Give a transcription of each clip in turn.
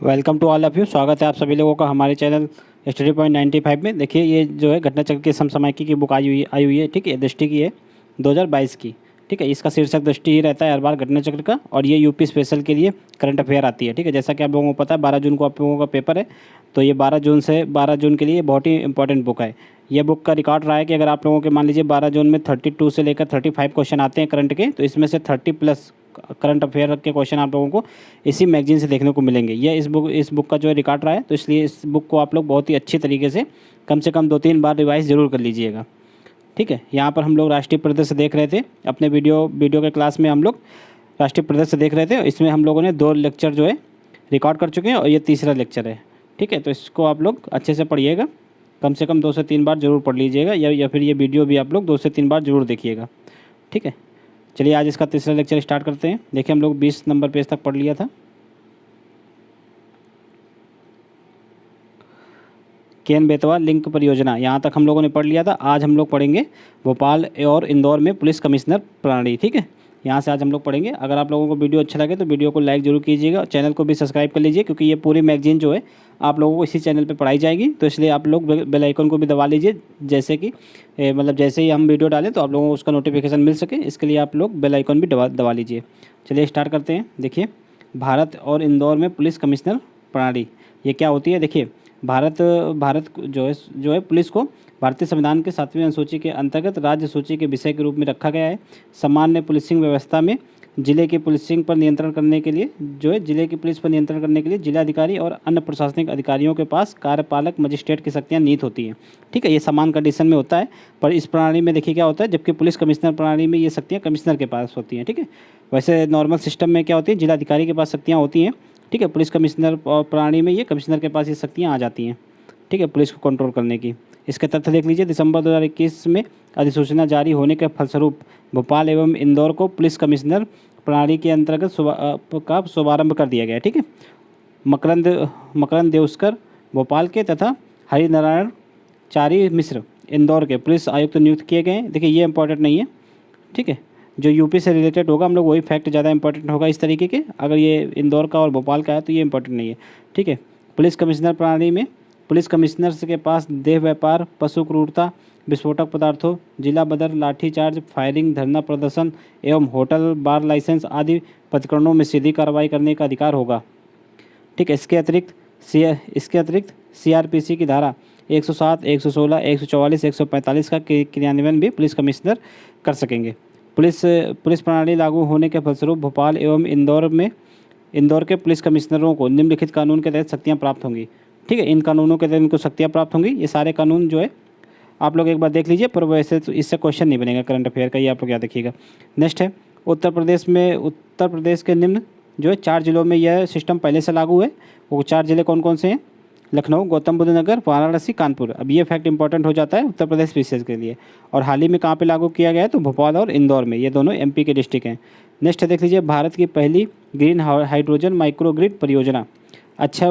Welcome to all of you. स्वागत है आप सभी लोगों का हमारे चैनल स्टडी पॉइंट 95 में। देखिए ये जो है घटना चक्र के समसामयिकी की बुक आई हुई है। ठीक है, दृष्टि की है 2022 की। ठीक है, इसका शीर्षक दृष्टि ही रहता है हर बार घटना चक्र का, और ये यूपी स्पेशल के लिए करंट अफेयर आती है। ठीक है, जैसा कि आप लोगों को पता है 12 जून को आप लोगों का पेपर है, तो ये 12 जून के लिए बहुत ही इंपॉर्टेंट बुक है। ये बुक का रिकॉर्ड रहा है कि अगर आप लोगों के मान लीजिए 12 जून में 32 से लेकर 35 क्वेश्चन आते हैं करंट के, तो इसमें से 30 प्लस करंट अफेयर के क्वेश्चन आप लोगों को इसी मैगजीन से देखने को मिलेंगे। यह इस बुक का जो है रिकॉर्ड रहा है, तो इसलिए इस बुक को आप लोग बहुत ही अच्छी तरीके से कम 2-3 बार रिवाइज ज़रूर कर लीजिएगा। ठीक है, यहाँ पर हम लोग राष्ट्रीय परिदृश्य देख रहे थे अपने वीडियो के क्लास में। हम लोग राष्ट्रीय परिदृश्य देख रहे थे, इसमें हम लोगों ने 2 लेक्चर जो है रिकॉर्ड कर चुके हैं और ये तीसरा लेक्चर है। ठीक है, तो इसको आप लोग अच्छे से पढ़िएगा, कम से कम 2 से 3 बार ज़रूर पढ़ लीजिएगा, या फिर ये वीडियो भी आप लोग 2 से 3 बार ज़रूर देखिएगा। ठीक है, चलिए आज इसका तीसरा लेक्चर स्टार्ट करते हैं। देखिए हम लोग 20 नंबर पेज तक पढ़ लिया था। केन बेतवा लिंक परियोजना यहाँ तक हम लोगों ने पढ़ लिया था। आज हम लोग पढ़ेंगे भोपाल और इंदौर में पुलिस कमिश्नर प्रणाली। ठीक है, यहाँ से आज हम लोग पढ़ेंगे। अगर आप लोगों को वीडियो अच्छा लगे तो वीडियो को लाइक जरूर कीजिएगा, चैनल को भी सब्सक्राइब कर लीजिए, क्योंकि ये पूरी मैगजीन जो है आप लोगों को इसी चैनल पे पढ़ाई जाएगी। तो इसलिए आप लोग बेल आइकन को भी दबा लीजिए, जैसे कि मतलब जैसे ही हम वीडियो डालें तो आप लोगों को उसका नोटिफिकेशन मिल सके, इसके लिए आप लोग बेल आइकन भी दबा लीजिए। चलिए स्टार्ट करते हैं। देखिए भारत और इंदौर में पुलिस कमिश्नर प्रणाली ये क्या होती है। देखिए भारत भारत जो है पुलिस को भारतीय संविधान के 7वें अनुसूची के अंतर्गत राज्य सूची के विषय के रूप में रखा गया है। सामान्य पुलिसिंग व्यवस्था में जिले की पुलिसिंग पर नियंत्रण करने के लिए जिले की पुलिस पर नियंत्रण करने के लिए जिलाधिकारी और अन्य प्रशासनिक अधिकारियों के पास कार्यपालक मजिस्ट्रेट की शक्तियाँ निहित होती हैं। ठीक है, ये समान कंडीशन में होता है, पर इस प्रणाली में देखिए क्या होता है, जबकि पुलिस कमिश्नर प्रणाली में ये शक्तियाँ कमिश्नर के पास होती हैं। ठीक है, वैसे नॉर्मल सिस्टम में क्या होती है, जिलाधिकारी के पास शक्तियाँ होती हैं। ठीक है, पुलिस कमिश्नर प्रणाली में ये कमिश्नर के पास ये शक्तियाँ आ जाती हैं। ठीक है, पुलिस को कंट्रोल करने की। इसके तथ्य देख लीजिए, दिसंबर 2021 में अधिसूचना जारी होने के फलस्वरूप भोपाल एवं इंदौर को पुलिस कमिश्नर प्रणाली के अंतर्गत का शुभारंभ कर दिया गया। ठीक है, मकरंद देउस्कर भोपाल के तथा हरिनारायण चारी मिश्र इंदौर के पुलिस आयुक्त नियुक्त किए गए हैं। देखिए ये इंपॉर्टेंट नहीं है। ठीक है, जो यूपी से रिलेटेड होगा हम लोग वही फैक्ट ज़्यादा इंपॉर्टेंट होगा इस तरीके के। अगर ये इंदौर का और भोपाल का है तो ये इंपॉर्टेंट नहीं है। ठीक है, पुलिस कमिश्नर प्रणाली में पुलिस कमिश्नर्स के पास देह व्यापार, पशु क्रूरता, विस्फोटक पदार्थों, जिला बदर, लाठीचार्ज, फायरिंग, धरना प्रदर्शन एवं होटल बार लाइसेंस आदि प्रकरणों में सीधी कार्रवाई करने का अधिकार होगा। ठीक है, इसके अतिरिक्त सीआरपीसी की धारा 107, 116, 144, 145 का क्रियान्वयन भी पुलिस कमिश्नर कर सकेंगे। पुलिस प्रणाली लागू होने के फलस्वरूप भोपाल एवं इंदौर के पुलिस कमिश्नरों को निम्नलिखित कानून के तहत शक्तियाँ प्राप्त होंगी। ठीक है, इन कानूनों के तहत इनको शक्तियाँ प्राप्त होंगी। ये सारे कानून जो है आप लोग एक बार देख लीजिए, पर वैसे तो इससे क्वेश्चन नहीं बनेगा करंट अफेयर का, ये आप लोग याद रखिएगा। नेक्स्ट है उत्तर प्रदेश के निम्न जो है 4 जिलों में यह सिस्टम पहले से लागू है। वो 4 जिले कौन कौन से हैं? लखनऊ, गौतम बुद्ध नगर, वाराणसी, कानपुर। अब ये फैक्ट इंपॉर्टेंट हो जाता है उत्तर प्रदेश विशेष के लिए। और हाल ही में कहाँ पे लागू किया गया है? तो भोपाल और इंदौर में, ये दोनों एमपी के डिस्ट्रिक्ट हैं। नेक्स्ट देख लीजिए, भारत की पहली ग्रीन हाइड्रोजन माइक्रोग्रिड परियोजना। अच्छा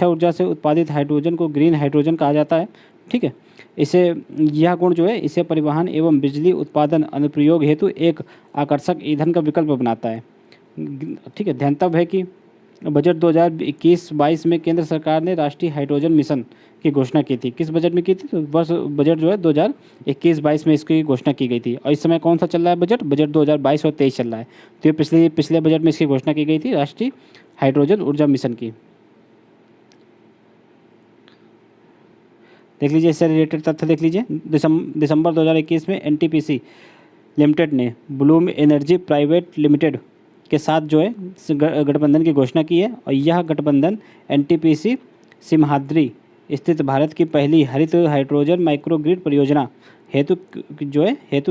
ऊर्जा से उत्पादित हाइड्रोजन को ग्रीन हाइड्रोजन कहा जाता है। ठीक है, यह गुण जो है इसे परिवहन एवं बिजली उत्पादन अनुप्रयोग हेतु एक आकर्षक ईंधन का विकल्प बनाता है। ठीक है, ध्यातव्य है कि बजट 2021-22 में केंद्र सरकार ने राष्ट्रीय हाइड्रोजन मिशन की घोषणा की थी। किस बजट में की थी? तो बजट जो है 2021-22 में इसकी घोषणा की गई थी। और इस समय कौन सा चल रहा है बजट 2022 और 23 चल रहा है। तो ये पिछले बजट में इसकी घोषणा की गई थी, राष्ट्रीय हाइड्रोजन ऊर्जा मिशन की। देख लीजिए, इससे रिलेटेड तथ्य देख लीजिए। दिसंबर 2021 में एनटीपीसी लिमिटेड ने ब्लूम एनर्जी प्राइवेट लिमिटेड के साथ जो है गठबंधन की घोषणा की है। और यह गठबंधन एनटीपीसी सिमहाद्री स्थित भारत की पहली हरित हाइड्रोजन माइक्रोग्रिड परियोजना हेतु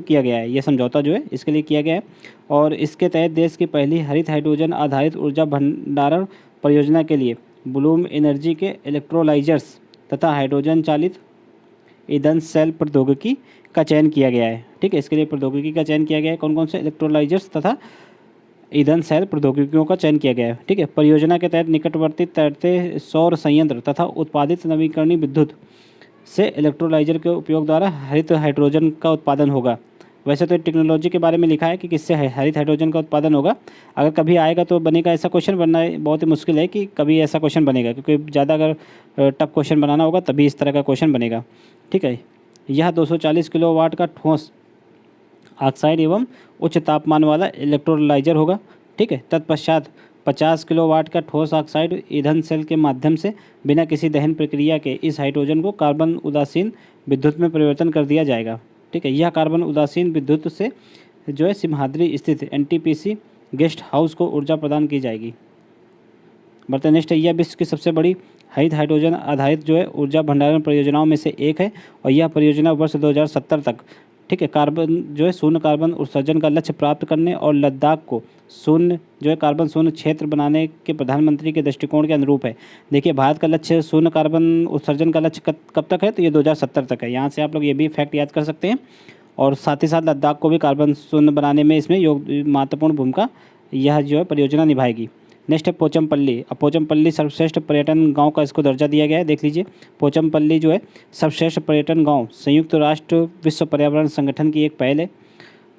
किया गया है। यह समझौता जो है इसके लिए किया गया है। और इसके तहत देश की पहली हरित हाइड्रोजन आधारित ऊर्जा भंडारण परियोजना के लिए ब्लूम एनर्जी के इलेक्ट्रोलाइजर्स तथा हाइड्रोजन चालित ईंधन सेल प्रौद्योगिकी का चयन किया गया है। ठीक है, इसके लिए प्रौद्योगिकी का चयन किया गया है। कौन कौन से? इलेक्ट्रोलाइजर्स तथा ईंधन सेल प्रौद्योगिकियों का चयन किया गया है। ठीक है, परियोजना के तहत निकटवर्ती तैरते सौर संयंत्र तथा उत्पादित नवीकरणीय विद्युत से इलेक्ट्रोलाइजर के उपयोग द्वारा हरित हाइड्रोजन का उत्पादन होगा। वैसे तो टेक्नोलॉजी के बारे में लिखा है कि किससे हरित हाइड्रोजन का उत्पादन होगा। अगर कभी आएगा तो बनेगा, ऐसा क्वेश्चन बनना बहुत ही मुश्किल है कि कभी ऐसा क्वेश्चन बनेगा, क्योंकि ज़्यादा अगर टफ क्वेश्चन बनाना होगा तभी इस तरह का क्वेश्चन बनेगा। ठीक है, यह 240 किलोवाट का ठोस ऑक्साइड एवं उच्च तापमान वाला इलेक्ट्रोलाइजर होगा। ठीक है, तत्पश्चात 50 किलोवाट का ठोस ऑक्साइड ईंधन सेल के माध्यम से बिना किसी दहन प्रक्रिया के इस हाइड्रोजन को कार्बन उदासीन विद्युत में परिवर्तन कर दिया जाएगा। ठीक है, यह कार्बन उदासीन विद्युत से जो है सिमहाद्री स्थित एनटीपीसी गेस्ट हाउस को ऊर्जा प्रदान की जाएगी। बढ़ते नेक्स्ट है, यह विश्व की सबसे बड़ी हरित हाइड्रोजन आधारित जो है ऊर्जा भंडारण परियोजनाओं में से एक है और यह परियोजना वर्ष 2070 तक, ठीक है, कार्बन जो है शून्य कार्बन उत्सर्जन का लक्ष्य प्राप्त करने और लद्दाख को शून्य जो है कार्बन शून्य क्षेत्र बनाने के प्रधानमंत्री के दृष्टिकोण के अनुरूप है। देखिए, भारत का लक्ष्य शून्य कार्बन उत्सर्जन का लक्ष्य कब तक है, तो ये 2070 तक है। यहाँ से आप लोग ये भी फैक्ट याद कर सकते हैं। और साथ ही साथ लद्दाख को भी कार्बन शून्य बनाने में इसमें महत्वपूर्ण भूमिका यह जो है परियोजना निभाएगी। नेक्स्ट है पोचमपल्ली। अब पोचमपल्ली सर्वश्रेष्ठ पर्यटन गांव का इसको दर्जा दिया गया है। देख लीजिए, पोचमपल्ली जो है सर्वश्रेष्ठ पर्यटन गांव संयुक्त राष्ट्र विश्व पर्यावरण संगठन की एक पहल है।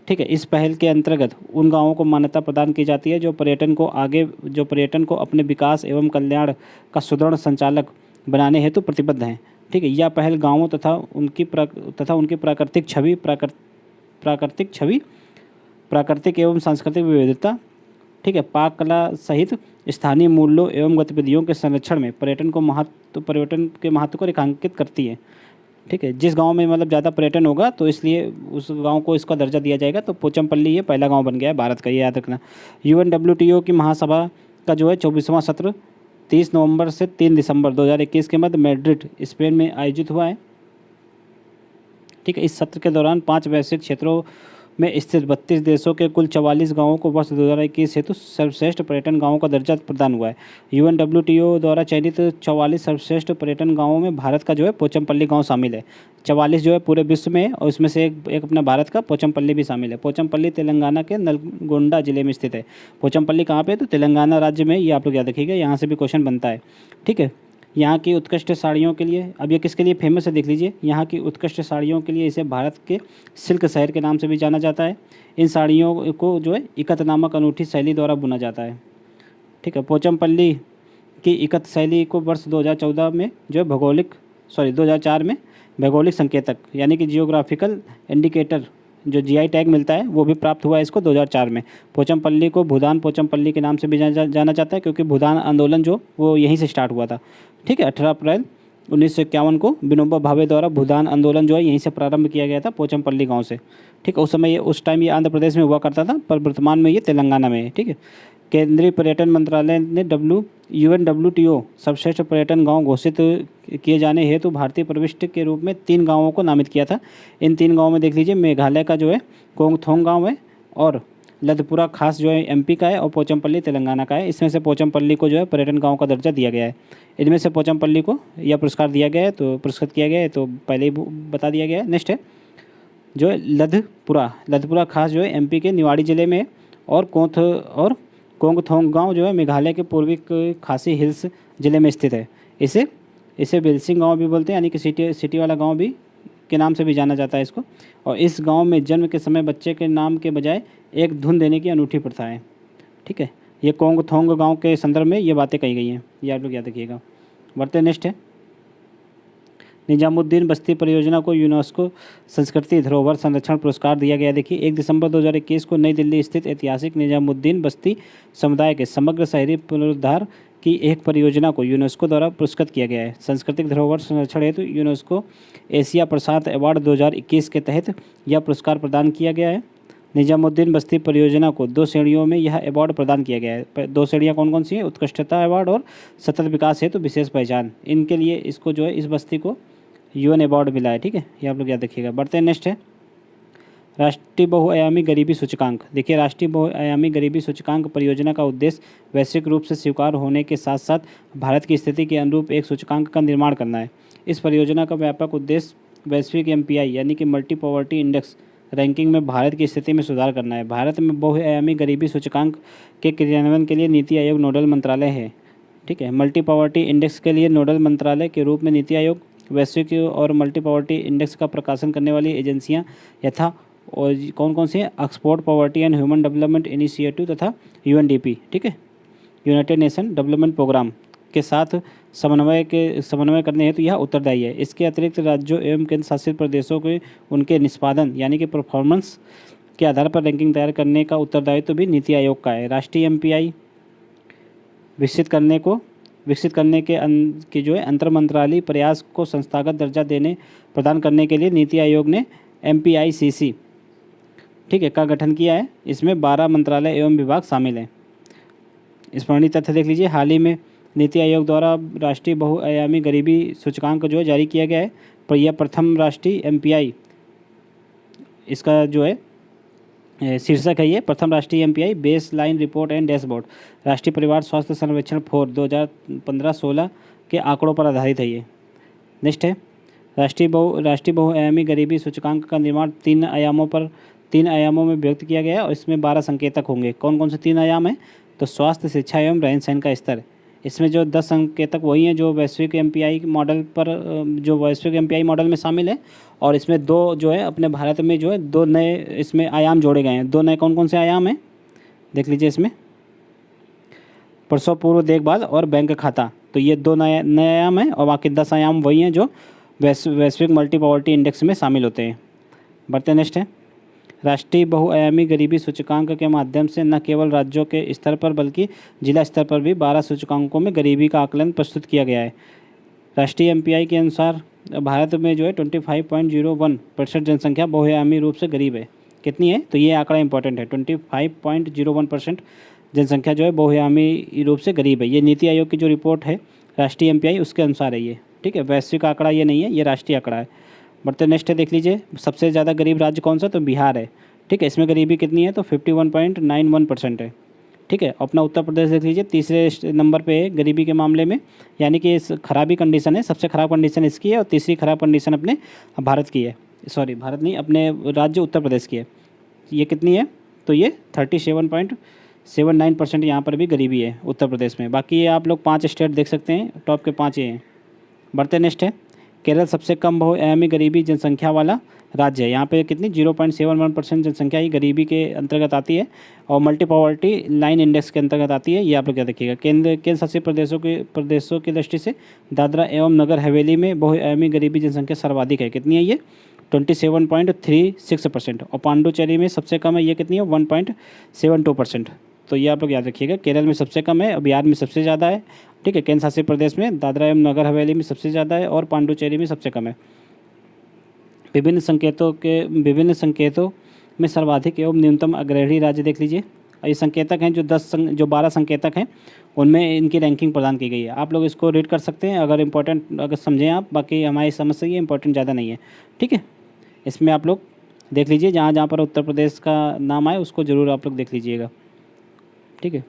ठीक है, इस पहल के अंतर्गत उन गांवों को मान्यता प्रदान की जाती है जो पर्यटन को अपने विकास एवं कल्याण का सुदृढ़ संचालक बनाने हेतु प्रतिबद्ध हैं। ठीक है, यह पहल गाँवों तथा उनकी प्राकृतिक छवि, प्राकृतिक एवं सांस्कृतिक विविधता, ठीक है, पाक कला सहित स्थानीय मूल्यों एवं गतिविधियों के संरक्षण में पर्यटन के महत्व को रेखांकित करती है। ठीक है, जिस गांव में मतलब ज़्यादा पर्यटन होगा तो इसलिए उस गांव को इसका दर्जा दिया जाएगा। तो पोचमपल्ली ये पहला गांव बन गया है भारत का, ये याद रखना। UNWTO की महासभा का जो है 24वां सत्र 30 नवंबर से 3 दिसंबर 2021 के मध्य मैड्रिड स्पेन में आयोजित हुआ है। ठीक है, इस सत्र के दौरान 5 वैश्विक क्षेत्रों में स्थित 32 देशों के कुल 44 गांवों को वर्ष 2021 हेतु सर्वश्रेष्ठ पर्यटन गांवों का दर्जा प्रदान हुआ है। UNWTO द्वारा चयनित 44 सर्वश्रेष्ठ पर्यटन गांवों में भारत का जो है पोचमपल्ली गांव शामिल है। 44 जो है पूरे विश्व में, और उसमें से एक अपना भारत का पोचमपल्ली भी शामिल है। पोचमपल्ली तेलंगाना के नलगोंडा जिले में स्थित है। पोचमपल्ली कहाँ पे, तो तेलंगाना राज्य में, ये आप लोग याद रखिएगा, यहाँ से भी क्वेश्चन बनता है। ठीक है, यहाँ की उत्कृष्ट साड़ियों के लिए, अब ये किसके लिए फेमस है देख लीजिए, यहाँ की उत्कृष्ट साड़ियों के लिए इसे भारत के सिल्क शहर के नाम से भी जाना जाता है। इन साड़ियों को जो है इकत नामक अनूठी शैली द्वारा बुना जाता है। ठीक है, पोचमपल्ली की इकत शैली को वर्ष 2014 में जो है 2004 में भौगोलिक संकेतक यानी कि जियोग्राफिकल इंडिकेटर जो GI टैग मिलता है वो भी प्राप्त हुआ है इसको 2004 में। पोचमपल्ली को भूदान पोचमपल्ली के नाम से भी जाना जाता है, क्योंकि भूदान आंदोलन जो वो यहीं से स्टार्ट हुआ था। ठीक है, 18 अप्रैल 1951 को विनोबा भावे द्वारा भूदान आंदोलन जो है यहीं से प्रारंभ किया गया था, पोचमपल्ली गांव से। ठीक है, उस टाइम ये आंध्र प्रदेश में हुआ करता था, पर वर्तमान में ये तेलंगाना में है। ठीक है, केंद्रीय पर्यटन मंत्रालय ने UNWTO सर्वश्रेष्ठ पर्यटन गांव घोषित किए जाने हेतु भारतीय प्रविष्टि के रूप में 3 गांवों को नामित किया था। इन 3 गांवों में देख लीजिए, मेघालय का जो है कोंगथोंग गांव है, और लदपुरा खास जो है MP का है, और पोचमपल्ली तेलंगाना का है। इसमें से पोचमपल्ली को जो है पर्यटन गांव का दर्जा दिया गया है। इनमें से पोचमपल्ली को यह पुरस्कार दिया गया है, तो पुरस्कृत किया गया है, तो पहले ही बता दिया गया है। नेक्स्ट है जो है लदपुरा खास जो है MP के निवाड़ी जिले में, और कोंगथोंग गांव जो है मेघालय के पूर्वी खासी हिल्स जिले में स्थित है। इसे बिलसिंग गांव भी बोलते हैं, यानी कि सिटी वाला गांव भी के नाम से भी जाना जाता है इसको। और इस गांव में जन्म के समय बच्चे के नाम के बजाय एक धुन देने की अनूठी प्रथा है। ठीक है, ये कोंगथोंग गांव के संदर्भ में ये बातें कही गई हैं, ये आप लोग याद रखिएगा। बढ़ते नेक्स्ट है, निजामुद्दीन बस्ती परियोजना को यूनेस्को संस्कृति धरोहर संरक्षण पुरस्कार दिया गया। देखिए, 1 दिसंबर 2021 को नई दिल्ली स्थित ऐतिहासिक निजामुद्दीन बस्ती समुदाय के समग्र शहरी पुनरुद्धार की एक परियोजना को यूनेस्को द्वारा पुरस्कृत किया गया है। सांस्कृतिक धरोहर संरक्षण हेतु यूनेस्को एशिया प्रशांत अवार्ड 2021 के तहत यह पुरस्कार प्रदान किया गया है। निजामुद्दीन बस्ती परियोजना को 2 श्रेणियों में यह अवार्ड प्रदान किया गया है। 2 श्रेणियाँ कौन कौन सी हैं, उत्कृष्टता अवार्ड और सतत विकास हेतु विशेष पहचान। इनके लिए इसको जो है इस बस्ती को UN अवार्ड मिला है। ठीक है, ये आप लोग याद रखिएगा। बढ़ते हैं नेक्स्ट है, राष्ट्रीय बहुआयामी गरीबी सूचकांक। देखिए, राष्ट्रीय बहुआयामी गरीबी सूचकांक परियोजना का उद्देश्य वैश्विक रूप से स्वीकार होने के साथ साथ भारत की स्थिति के अनुरूप एक सूचकांक का निर्माण करना है। इस परियोजना का व्यापक उद्देश्य वैश्विक MPI यानी कि मल्टी पॉवर्टी इंडेक्स रैंकिंग में भारत की स्थिति में सुधार करना है। भारत में बहुआयामी गरीबी सूचकांक के क्रियान्वयन के लिए नीति आयोग नोडल मंत्रालय है। ठीक है, मल्टी पॉवर्टी इंडेक्स के लिए नोडल मंत्रालय के रूप में नीति आयोग, वैश्विक और मल्टी पॉवर्टी इंडेक्स का प्रकाशन करने वाली एजेंसियां यथा और कौन कौन सी है, Oxford poverty and human development initiative तथा यूएनडीपी, ठीक है, यूनाइटेड नेशन डेवलपमेंट प्रोग्राम के साथ समन्वय करने हेतु यह उत्तरदायी है। इसके अतिरिक्त राज्यों एवं केंद्र शासित प्रदेशों के उनके निष्पादन यानी कि परफॉर्मेंस के आधार पर रैंकिंग तैयार करने का उत्तरदायित्व भी नीति आयोग का है। राष्ट्रीय एमपीआई विकसित करने के जो है अंतर मंत्रालय प्रयास को संस्थागत दर्जा प्रदान करने के लिए नीति आयोग ने MPICC, ठीक है, का गठन किया है। इसमें 12 मंत्रालय एवं विभाग शामिल हैं। स्मरणीय तथ्य देख लीजिए, हाल ही में नीति आयोग द्वारा राष्ट्रीय बहुआयामी गरीबी सूचकांक जो है जारी किया गया है, पर यह प्रथम राष्ट्रीय MPI, इसका जो है शीर्षक है ये प्रथम राष्ट्रीय MPI base line report and dashboard राष्ट्रीय परिवार स्वास्थ्य सर्वेक्षण 2015-16 के आंकड़ों पर आधारित है। ये नेक्स्ट है राष्ट्रीय बहुआयामी गरीबी सूचकांक का निर्माण 3 आयामों में व्यक्त किया गया है और इसमें 12 संकेतक होंगे। कौन कौन से 3 आयाम हैं? तो स्वास्थ्य, शिक्षा एवं रहन सहन का स्तर। इसमें जो 10 संकेतक वही हैं जो वैश्विक एमपीआई मॉडल में शामिल है, और इसमें 2 जो है अपने भारत में जो है 2 नए इसमें आयाम जोड़े गए हैं। 2 नए कौन कौन से आयाम हैं देख लीजिए, इसमें प्रसव पूर्व देखभाल और बैंक खाता, तो ये 2 नए आयाम हैं और बाकी 10 आयाम वही हैं जो वैश्विक मल्टी पॉवर्टी इंडेक्स में शामिल होते हैं। बढ़ते नेक्स्ट है राष्ट्रीय बहुआयामी गरीबी सूचकांक के माध्यम से न केवल राज्यों के स्तर पर बल्कि जिला स्तर पर भी 12 सूचकांकों में गरीबी का आकलन प्रस्तुत किया गया है। राष्ट्रीय एमपीआई के अनुसार भारत में जो है 25.01% जनसंख्या बहुआयामी रूप से गरीब है। कितनी है? तो ये आंकड़ा इंपॉर्टेंट है, 25.01% जनसंख्या जो है बहुआयामी रूप से गरीब है। ये नीति आयोग की जो रिपोर्ट है राष्ट्रीय एमपीआई उसके अनुसार है ये, ठीक है, वैश्विक आंकड़ा ये नहीं है, ये राष्ट्रीय आंकड़ा है। बढ़ते नेक्स्ट है देख लीजिए, सबसे ज़्यादा गरीब राज्य कौन सा? तो बिहार है, ठीक है, इसमें गरीबी कितनी है? तो 51.91% है, ठीक है। अपना उत्तर प्रदेश देख लीजिए, तीसरे नंबर पे है गरीबी के मामले में, यानी कि इस खराबी कंडीशन है, सबसे ख़राब कंडीशन इसकी है और तीसरी खराब कंडीशन अपने भारत की है, सॉरी भारत नहीं, अपने राज्य उत्तर प्रदेश की है। ये कितनी है? तो ये 37.79% यहाँ पर भी गरीबी है उत्तर प्रदेश में। बाकी ये आप लोग 5 स्टेट देख सकते हैं, टॉप के 5 ये हैं। बढ़ते नेक्स्ट है केरल, सबसे कम बहुआयामी गरीबी जनसंख्या वाला राज्य है। यहाँ पे कितनी 0.71% जनसंख्या ही गरीबी के अंतर्गत आती है और मल्टी पॉवर्टी लाइन इंडेक्स के अंतर्गत आती है। ये आप लोग क्या देखिएगा, केंद्र शासित प्रदेशों की दृष्टि से दादरा एवं नगर हवेली में बहुआयामी गरीबी जनसंख्या सर्वाधिक है। कितनी है ये? 27.36%। और पांडुचेरी में सबसे कम है, ये कितनी है? 1.72%। तो ये आप लोग याद रखिएगा, केरल में सबसे कम है, बिहार में सबसे ज़्यादा है, ठीक है, केंद्र शासित प्रदेश में दादरा एवं नगर हवेली में सबसे ज़्यादा है और पांडुचेरी में सबसे कम है। विभिन्न संकेतों में सर्वाधिक एवं न्यूनतम अग्रणी राज्य देख लीजिए। ये संकेतक हैं जो 12 संकेतक हैं, उनमें इनकी रैंकिंग प्रदान की गई है। आप लोग इसको रीड कर सकते हैं अगर समझें आप, बाकी हमारी समझ से ये इंपॉर्टेंट ज़्यादा नहीं है, ठीक है। इसमें आप लोग देख लीजिए, जहाँ जहाँ पर उत्तर प्रदेश का नाम आए उसको ज़रूर आप लोग देख लीजिएगा, ठीक है।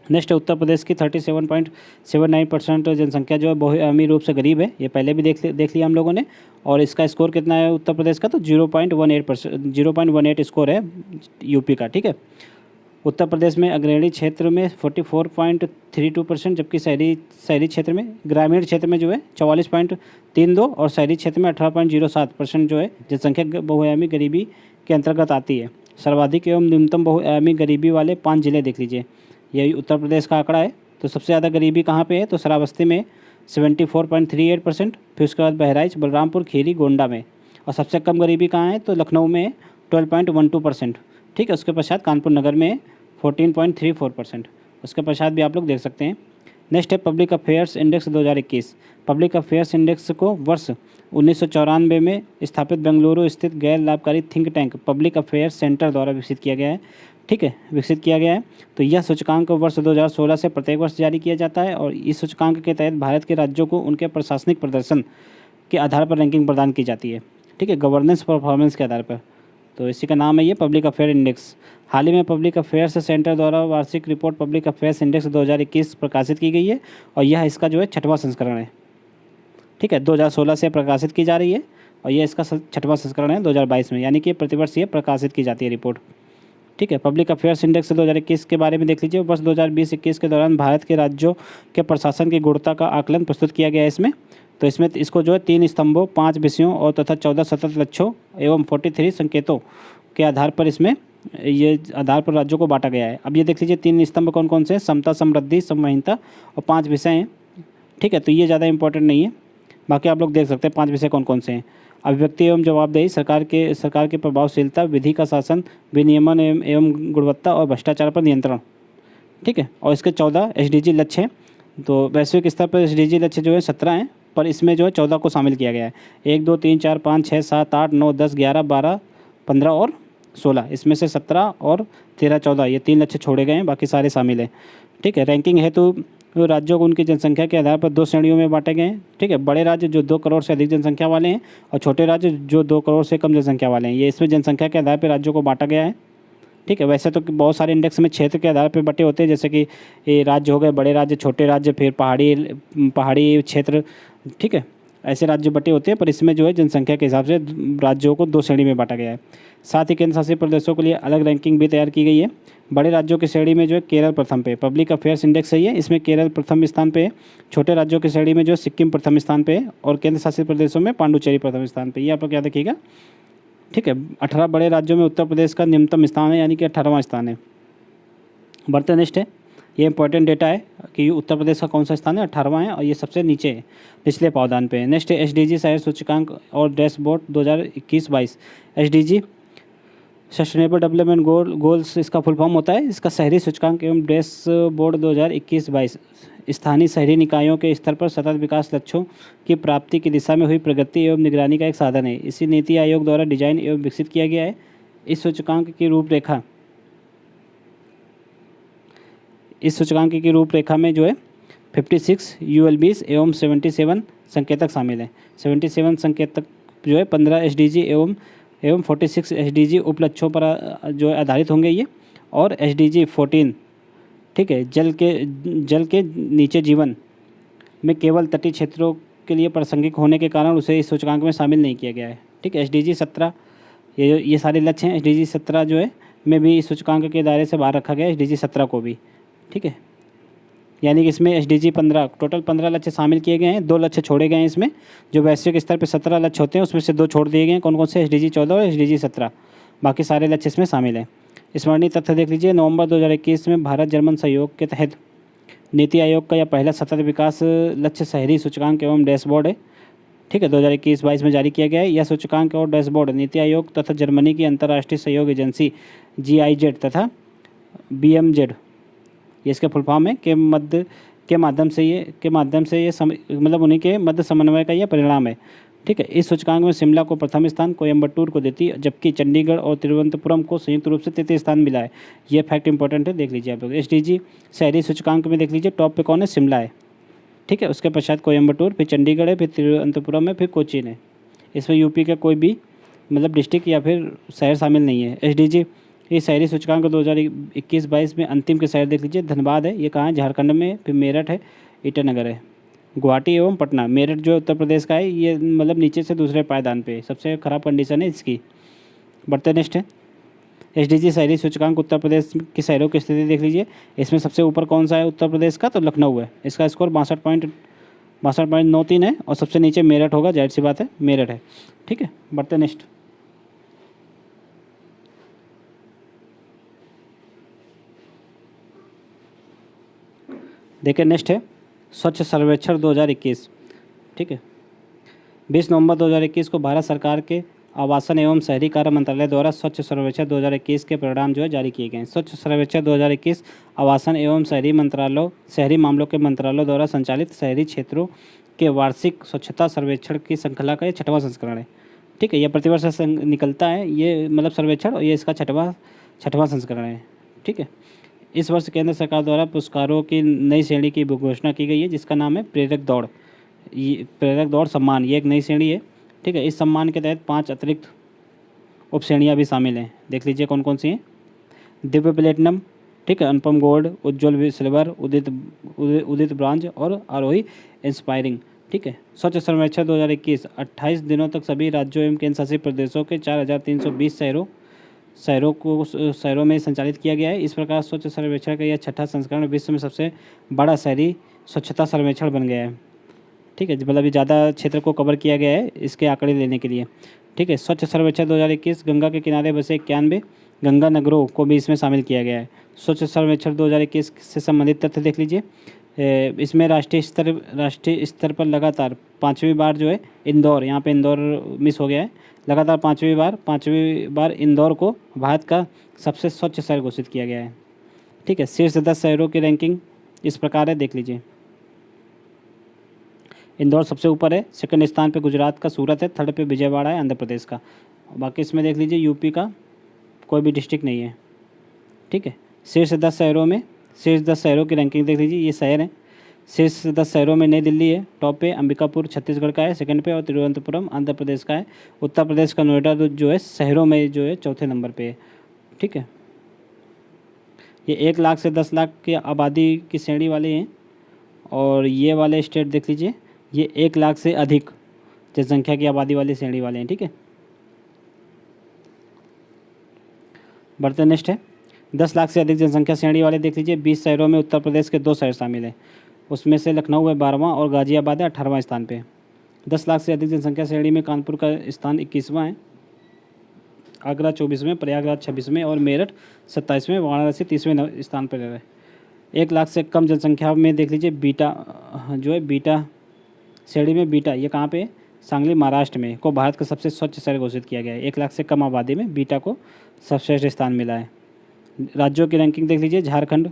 नेक्स्ट है उत्तर प्रदेश की 37.79% जनसंख्या जो है बहुआयामी रूप से गरीब है। ये पहले भी देख लिया हम लोगों ने, और इसका स्कोर कितना है उत्तर प्रदेश का? तो 0.18 स्कोर है यूपी का, ठीक है। उत्तर प्रदेश में अग्रणी क्षेत्र में 44.32%, जबकि शहरी क्षेत्र में, ग्रामीण क्षेत्र में जो है 44.32 और शहरी क्षेत्र में 18.07% जो है जनसंख्या बहुआयामी गरीबी के अंतर्गत आती है। सर्वाधिक एवं न्यूनतम बहुआयामी गरीबी वाले 5 जिले देख लीजिए, यही उत्तर प्रदेश का आंकड़ा है। तो सबसे ज़्यादा गरीबी कहाँ पे है? तो श्रावस्ती में 74.38%, फिर उसके बाद बहराइच, बलरामपुर, खीरी, गोंडा में। और सबसे कम गरीबी कहाँ है? तो लखनऊ में 12.12%, ठीक है। उसके पश्चात कानपुर नगर में 14.34%। उसके पश्चात भी आप लोग देख सकते हैं। नेक्स्ट है public affairs index 2021। Public affairs index को वर्ष 1994 में स्थापित बेंगलुरु स्थित गैर लाभकारी think tank public affairs centre द्वारा विकसित किया गया है, ठीक है, विकसित किया गया है। तो यह सूचकांक वर्ष 2016 से प्रत्येक वर्ष जारी किया जाता है और इस सूचकांक के तहत भारत के राज्यों को उनके प्रशासनिक प्रदर्शन के आधार पर रैंकिंग प्रदान की जाती है, ठीक है, गवर्नेंस परफॉर्मेंस के आधार पर। तो इसी का नाम है ये पब्लिक अफेयर इंडेक्स। हाल ही में पब्लिक अफेयर्स सेंटर द्वारा वार्षिक रिपोर्ट पब्लिक अफेयर्स इंडेक्स 2021 प्रकाशित की गई है और यह इसका जो है 6वां संस्करण है, ठीक है। 2016 से प्रकाशित की जा रही है और यह इसका 6वां संस्करण है 2022 में, यानी कि प्रतिवर्ष ये प्रकाशित की जाती है रिपोर्ट, ठीक है। पब्लिक अफेयर्स इंडेक्स 2021 के बारे में देख लीजिए। वर्ष 2020-21 के दौरान भारत के राज्यों के प्रशासन की गुणवत्ता का आकलन प्रस्तुत किया गया है इसमें। तो इसमें इसको जो है 3 स्तंभों, 5 विषयों और तथा 14 सतत लक्ष्यों एवं 43 संकेतों के आधार पर इसमें ये आधार पर राज्यों को बांटा गया है। अब ये देख लीजिए 3 स्तंभ कौन कौन से हैं, समता, समृद्धि, समहीनता और 5 विषय हैं। ठीक है, तो ये ज़्यादा इंपॉर्टेंट नहीं है, बाकी आप लोग देख सकते हैं 5 विषय कौन कौन से हैं। अभिव्यक्ति एवं जवाबदेही, सरकार के प्रभावशीलता, विधि का शासन, विनियमन एवं गुणवत्ता और भ्रष्टाचार पर नियंत्रण। ठीक है, और इसके 14 एसडीजी लक्ष्य हैं। तो वैश्विक स्तर पर एसडीजी लक्ष्य जो है 17 हैं, पर इसमें जो है 14 को शामिल किया गया है। 1 2 3 4 5 6 7 8 9 10 11 12 15 और 16, इसमें से 17 और 13 14 ये 3 लक्ष्य छोड़े गए हैं, बाकी सारे शामिल हैं। ठीक है, रैंकिंग है तो राज्यों को उनकी जनसंख्या के आधार पर 2 श्रेणियों में बांटे गए हैं। ठीक है, बड़े राज्य जो 2 करोड़ से अधिक जनसंख्या वाले हैं और छोटे राज्य जो 2 करोड़ से कम जनसंख्या वाले हैं, ये इसमें जनसंख्या के आधार पर राज्यों को बांटा गया है। ठीक है, वैसे तो बहुत सारे इंडेक्स में क्षेत्र के आधार पर बटे होते हैं, जैसे कि ये राज्य हो गए, बड़े राज्य, छोटे राज्य, फिर पहाड़ी क्षेत्र। ठीक है, ऐसे राज्य बटे होते हैं, पर इसमें जो है जनसंख्या के हिसाब से राज्यों को 2 श्रेणी में बांटा गया है। साथ ही केंद्र शासित प्रदेशों के लिए अलग रैंकिंग भी तैयार की गई है। बड़े राज्यों की श्रेणी में जो है केरल प्रथम पे, पब्लिक अफेयर्स इंडेक्स सही है, इसमें केरल प्रथम स्थान पे है। छोटे राज्यों की श्रेणी में जो है सिक्किम प्रथम स्थान पे है और केंद्र शासित प्रदेशों में पांडुचेरी प्रथम स्थान पे। ये आप लोग क्या देखिएगा। ठीक है, 18 बड़े राज्यों में उत्तर प्रदेश का निम्नतम स्थान है, यानी कि 18वां स्थान है। बढ़ते नेक्स्ट है, ये इंपॉर्टेंट डेटा है कि उत्तर प्रदेश का कौन सा स्थान है, 18वां है और ये सबसे नीचे है, निचले पावदान पे है। नेक्स्ट है एसडीजी शहर सूचकांक और dashboard 2021-22। SDG sustainable development goals इसका फुल फॉर्म होता है। इसका शहरी सूचकांक एवं डैशबोर्ड 2021-22 स्थानीय शहरी निकायों के स्तर पर सतत विकास लक्ष्यों की प्राप्ति की दिशा में हुई प्रगति एवं निगरानी का एक साधन है। इसी नीति आयोग द्वारा डिजाइन एवं विकसित किया गया है। इस सूचकांक की रूपरेखा में जो है 56 यूएलबीज एवं 77 संकेतक शामिल हैं। 77 संकेतक जो है 15 एसडीजी एवं 46 एसडीजी उपलक्ष्यों पर जो है आधारित होंगे ये, और एसडीजी 14 ठीक है जल के नीचे जीवन में केवल तटीय क्षेत्रों के लिए प्रासंगिक होने के कारण उसे इस सूचकांक में शामिल नहीं किया गया है। ठीक है, एसडीजी 17 ये सारे लक्ष्य हैं। एसडीजी 17 जो है में भी इस सूचकांक के दायरे से बाहर रखा गया है, एसडीजी 17 को भी। ठीक है, यानी कि इसमें एसडीजी 15 टोटल 15 लक्ष्य शामिल किए गए हैं, 2 लक्ष्य छोड़े गए हैं इसमें। जो वैश्विक स्तर पर 17 लक्ष्य होते हैं उसमें से 2 छोड़ दिए गए हैं। कौन कौन से, एसडीजी 14 और एसडीजी 17, बाकी सारे लक्ष्य इसमें शामिल हैं। स्मरणीय तथ्य देख लीजिए, नवंबर 2021 में भारत जर्मन सहयोग के तहत नीति आयोग का यह पहला सतत विकास लक्ष्य शहरी सूचकांक एवं डैशबोर्ड है। ठीक है, 2021-22 में जारी किया गया है। यह सूचकांक और डैशबोर्ड नीति आयोग तथा जर्मनी की अंतर्राष्ट्रीय सहयोग एजेंसी GIZ तथा BMZ, ये इसका फुल फॉर्म है, के माध्यम से ये मतलब उन्हीं के मध्य समन्वय का यह परिणाम है। ठीक है, इस सूचकांक में शिमला को प्रथम स्थान, कोयम्बटूर को द्वितीय, जबकि चंडीगढ़ और तिरुवनंतपुरम को संयुक्त रूप से तृतीय स्थान मिला है। ये फैक्ट इंपॉर्टेंट है, देख लीजिए आप लोग। एसडीजी शहरी सूचकांक में देख लीजिए टॉप पे कौन है, शिमला है। ठीक है, उसके पश्चात कोयम्बटूर, फिर चंडीगढ़ है, फिर तिरुवनंतपुरम है, फिर कोचीन है। इसमें यूपी का कोई भी मतलब डिस्ट्रिक्ट या फिर शहर शामिल नहीं है। एसडीजी ये शहरी सूचकांक 2021-22 में अंतिम के शहर देख लीजिए, धनबाद है, ये कहाँ है, झारखंड में, फिर मेरठ है, ईटानगर है, गुवाहाटी एवं पटना। मेरठ जो उत्तर प्रदेश का है, ये मतलब नीचे से दूसरे पायदान पे, सबसे ख़राब कंडीशन है इसकी। बढ़ते नेक्स्ट है, एसडीजी शहरी सूचकांक उत्तर प्रदेश के शहरों की स्थिति देख लीजिए। इसमें सबसे ऊपर कौन सा है उत्तर प्रदेश का, तो लखनऊ है, इसका स्कोर 62.93 है, और सबसे नीचे मेरठ होगा, जाहिर सी बात है मेरठ है। ठीक है, बढ़ते नेक्स्ट। देखिए नेक्स्ट है स्वच्छ सर्वेक्षण 2021। ठीक है, 20 नवंबर 2021 को भारत सरकार के आवासन एवं शहरी कार्य मंत्रालय द्वारा स्वच्छ सर्वेक्षण 2021 के परिणाम जो है जारी किए गए हैं। स्वच्छ सर्वेक्षण 2021 आवासन एवं शहरी मामलों के मंत्रालय द्वारा संचालित शहरी क्षेत्रों के वार्षिक स्वच्छता सर्वेक्षण की श्रृंखला का ये 6वां संस्करण है। ठीक है, यह प्रतिवर्ष निकलता है ये मतलब सर्वेक्षण, और ये इसका 6वां संस्करण है। ठीक है, इस वर्ष केंद्र सरकार द्वारा पुरस्कारों की नई श्रेणी की घोषणा की गई है, जिसका नाम है प्रेरक दौड़ सम्मान। ये एक नई श्रेणी है। ठीक है, इस सम्मान के तहत 5 अतिरिक्त उप श्रेणियाँ भी शामिल हैं, देख लीजिए कौन कौन सी हैं। दिव्य प्लेटिनम, ठीक है, अनुपम गोल्ड, उज्ज्वल सिल्वर, उदित ब्रॉन्ज और आरोही इंस्पायरिंग। ठीक है, स्वच्छ सर्वेक्षण 2021 28 दिनों तक सभी राज्यों एवं केंद्र शासित प्रदेशों के 4320 शहरों में संचालित किया गया है। इस प्रकार स्वच्छ सर्वेक्षण का यह 6वां संस्करण विश्व में सबसे बड़ा शहरी स्वच्छता सर्वेक्षण बन गया है। ठीक है, मतलब ये ज़्यादा क्षेत्र को कवर किया गया है इसके आंकड़े लेने के लिए। ठीक है, स्वच्छ सर्वेक्षण 2021, गंगा के किनारे बसे 91 गंगा नगरों को भी इसमें शामिल किया गया है। स्वच्छ सर्वेक्षण 2021 से संबंधित तथ्य देख लीजिए। इसमें राष्ट्रीय स्तर पर लगातार 5वीं बार जो है इंदौर, यहाँ पे इंदौर मिस हो गया है, लगातार 5वीं बार इंदौर को भारत का सबसे स्वच्छ शहर घोषित किया गया है। ठीक है, शीर्ष 10 शहरों की रैंकिंग इस प्रकार है, देख लीजिए। इंदौर सबसे ऊपर है, सेकंड स्थान पे गुजरात का सूरत है, थर्ड पे विजयवाड़ा है आंध्र प्रदेश का। बाकी इसमें देख लीजिए यूपी का कोई भी डिस्ट्रिक्ट नहीं है। ठीक है, शीर्ष 10 शहरों की रैंकिंग देख लीजिए, ये शहर हैं। शीर्ष 10 शहरों में नई दिल्ली है टॉप पे, अंबिकापुर छत्तीसगढ़ का है सेकंड पे, और तिरुवनंतपुरम आंध्र प्रदेश का है। उत्तर प्रदेश का नोएडा जो है शहरों में जो है चौथे नंबर पे है। ठीक है, ये 1 लाख से 10 लाख की आबादी की श्रेणी वाले हैं। और ये वाले स्टेट देख लीजिए, ये 1 लाख से अधिक जनसंख्या की आबादी वाली श्रेणी वाले हैं। ठीक है, बढ़ते नेक्स्ट है 10 लाख से अधिक जनसंख्या श्रेणी वाले देख लीजिए। 20 शहरों में उत्तर प्रदेश के 2 शहर शामिल हैं, उसमें से लखनऊ है 12वां और गाजियाबाद है 18वां स्थान पे। 10 लाख से अधिक जनसंख्या श्रेणी में कानपुर का स्थान 21वां है, आगरा 24वें, प्रयागराज 26वें और मेरठ 27वें, वाराणसी 30वें स्थान पर है। 1 लाख से कम जनसंख्या में देख लीजिए बीटा जो है, बीटा श्रेणी में बीटा, ये कहाँ पे है, सांगली महाराष्ट्र में, को भारत का सबसे स्वच्छ शहर घोषित किया गया है। 1 लाख से कम आबादी में बीटा को सर्वश्रेष्ठ स्थान मिला है। राज्यों की रैंकिंग देख लीजिए, झारखंड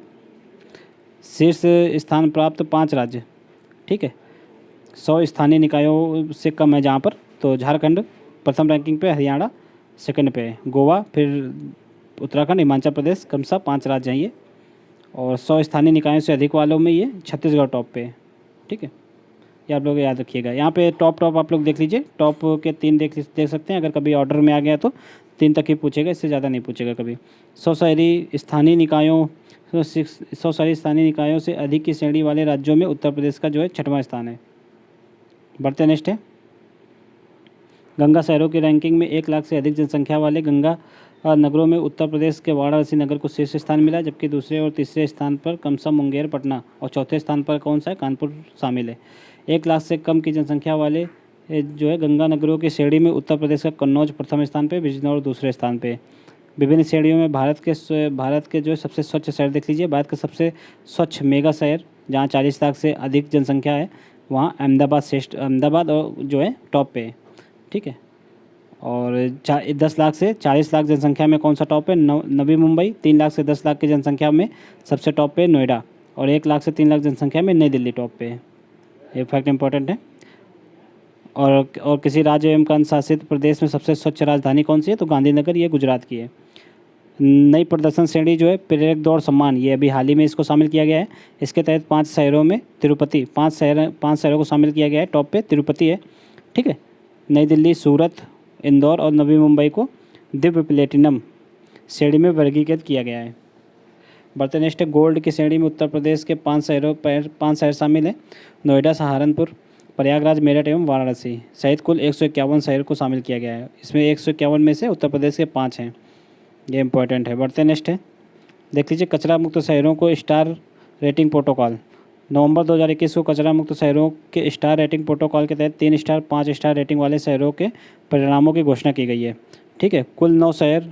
शीर्ष स्थान प्राप्त 5 राज्य। ठीक है, 100 स्थानीय निकायों से कम है जहाँ पर, तो झारखंड प्रथम रैंकिंग पे, हरियाणा सेकंड पे है, गोवा, फिर उत्तराखंड, हिमाचल प्रदेश, क्रमशः 5 राज्य हैं ये। और 100 स्थानीय निकायों से अधिक वालों में ये छत्तीसगढ़ टॉप पे है। ठीक है, ये आप लोग याद रखिएगा। यहाँ पे टॉप आप लोग देख लीजिए, टॉप के 3 देख सकते हैं। अगर कभी ऑर्डर में आ गया तो 3 तक ही पूछेगा, इससे ज़्यादा नहीं पूछेगा कभी। 100 शहरी स्थानीय निकायों से अधिक की श्रेणी वाले राज्यों में उत्तर प्रदेश का जो है 6वां स्थान है। बढ़ते नेक्स्ट है, गंगा शहरों की रैंकिंग में 1 लाख से अधिक जनसंख्या वाले गंगा नगरों में उत्तर प्रदेश के वाराणसी नगर को शीर्ष स्थान मिला, जबकि दूसरे और तीसरे स्थान पर क्रमशः मुंगेर, पटना और चौथे स्थान पर कौन सा है, कानपुर शामिल है। 1 लाख से कम की जनसंख्या वाले जो है गंगा नगरों की श्रेणी में उत्तर प्रदेश का कन्नौज प्रथम स्थान पे, बिजनौर दूसरे स्थान पे। विभिन्न श्रेणियों में भारत के जो है सबसे स्वच्छ शहर देख लीजिए। भारत का सबसे स्वच्छ मेगा शहर जहाँ 40 लाख से अधिक जनसंख्या है, वहाँ अहमदाबाद और जो है टॉप पे है। ठीक है, और 10 लाख से 40 लाख जनसंख्या में कौन सा टॉप है, नवी मुंबई। 3 लाख से 10 लाख की जनसंख्या में सबसे टॉप पे नोएडा, और 1 लाख से 3 लाख जनसंख्या में नई दिल्ली टॉप पे है। ये फैक्ट इंपॉर्टेंट है। और किसी राज्य एवं केंद्र शासित प्रदेश में सबसे स्वच्छ राजधानी कौन सी है, तो गांधीनगर, ये गुजरात की है। नई प्रदर्शन श्रेणी जो है प्रेरक दौड़ सम्मान, ये अभी हाल ही में इसको शामिल किया गया है। इसके तहत 5 शहरों में तिरुपति, 5 शहरों को शामिल किया गया है। टॉप पे तिरुपति है। ठीक है, नई दिल्ली, सूरत, इंदौर और नवी मुंबई को दिव्य प्लेटिनम श्रेणी में वर्गीकृत किया गया है। बढ़ते नेक्स्ट है, गोल्ड की श्रेणी में उत्तर प्रदेश के 5 शहर शामिल हैं, नोएडा, सहारनपुर, प्रयागराज, मेरठ एवं वाराणसी सहित कुल 151 शहर को शामिल किया गया है। इसमें 151 में से उत्तर प्रदेश के 5 हैं, ये इंपॉर्टेंट है। बढ़ते नेक्स्ट है, देख लीजिए कचरा मुक्त शहरों को स्टार रेटिंग प्रोटोकॉल। नवंबर 2021 को कचरा मुक्त शहरों के स्टार रेटिंग प्रोटोकॉल के तहत 3 स्टार 5 स्टार रेटिंग वाले शहरों के परिणामों की घोषणा की गई है। ठीक है, कुल 9 शहर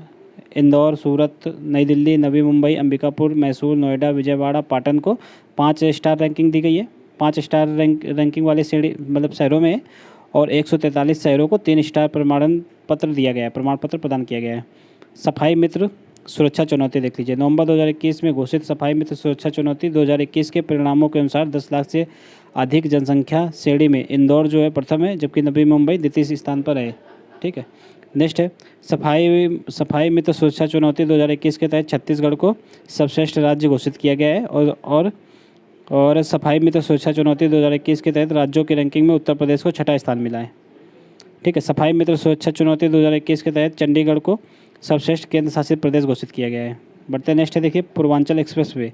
इंदौर, सूरत, नई दिल्ली, नवी मुंबई, अंबिकापुर, मैसूर, नोएडा, विजयवाड़ा, पाटन को 5 स्टार रैंकिंग दी गई है। 5 स्टार रैंकिंग वाले श्रेणी मतलब शहरों में, और 143 शहरों को 3 स्टार प्रमाण पत्र प्रदान किया गया है। सफाई मित्र सुरक्षा चुनौती देख लीजिए। नवंबर 2021 में घोषित सफाई मित्र सुरक्षा चुनौती 2021 के परिणामों के अनुसार 10 लाख से अधिक जनसंख्या श्रेणी में इंदौर जो है प्रथम है, जबकि नवी मुंबई द्वितीय स्थान पर है। ठीक है, नेक्स्ट है सफाई मित्र सुरक्षा चुनौती 2021 के तहत छत्तीसगढ़ को सर्वश्रेष्ठ राज्य घोषित किया गया है। और सफाई मित्र सुरक्षा चुनौती 2021 के तहत राज्यों की रैंकिंग में उत्तर प्रदेश को 6वां स्थान मिला है। ठीक है, सफाई मित्र सुरक्षा चुनौती 2021 के तहत चंडीगढ़ को सर्वश्रेष्ठ केंद्र शासित प्रदेश घोषित किया गया है। बढ़ते नेक्स्ट है, देखिए पूर्वांचल एक्सप्रेसवे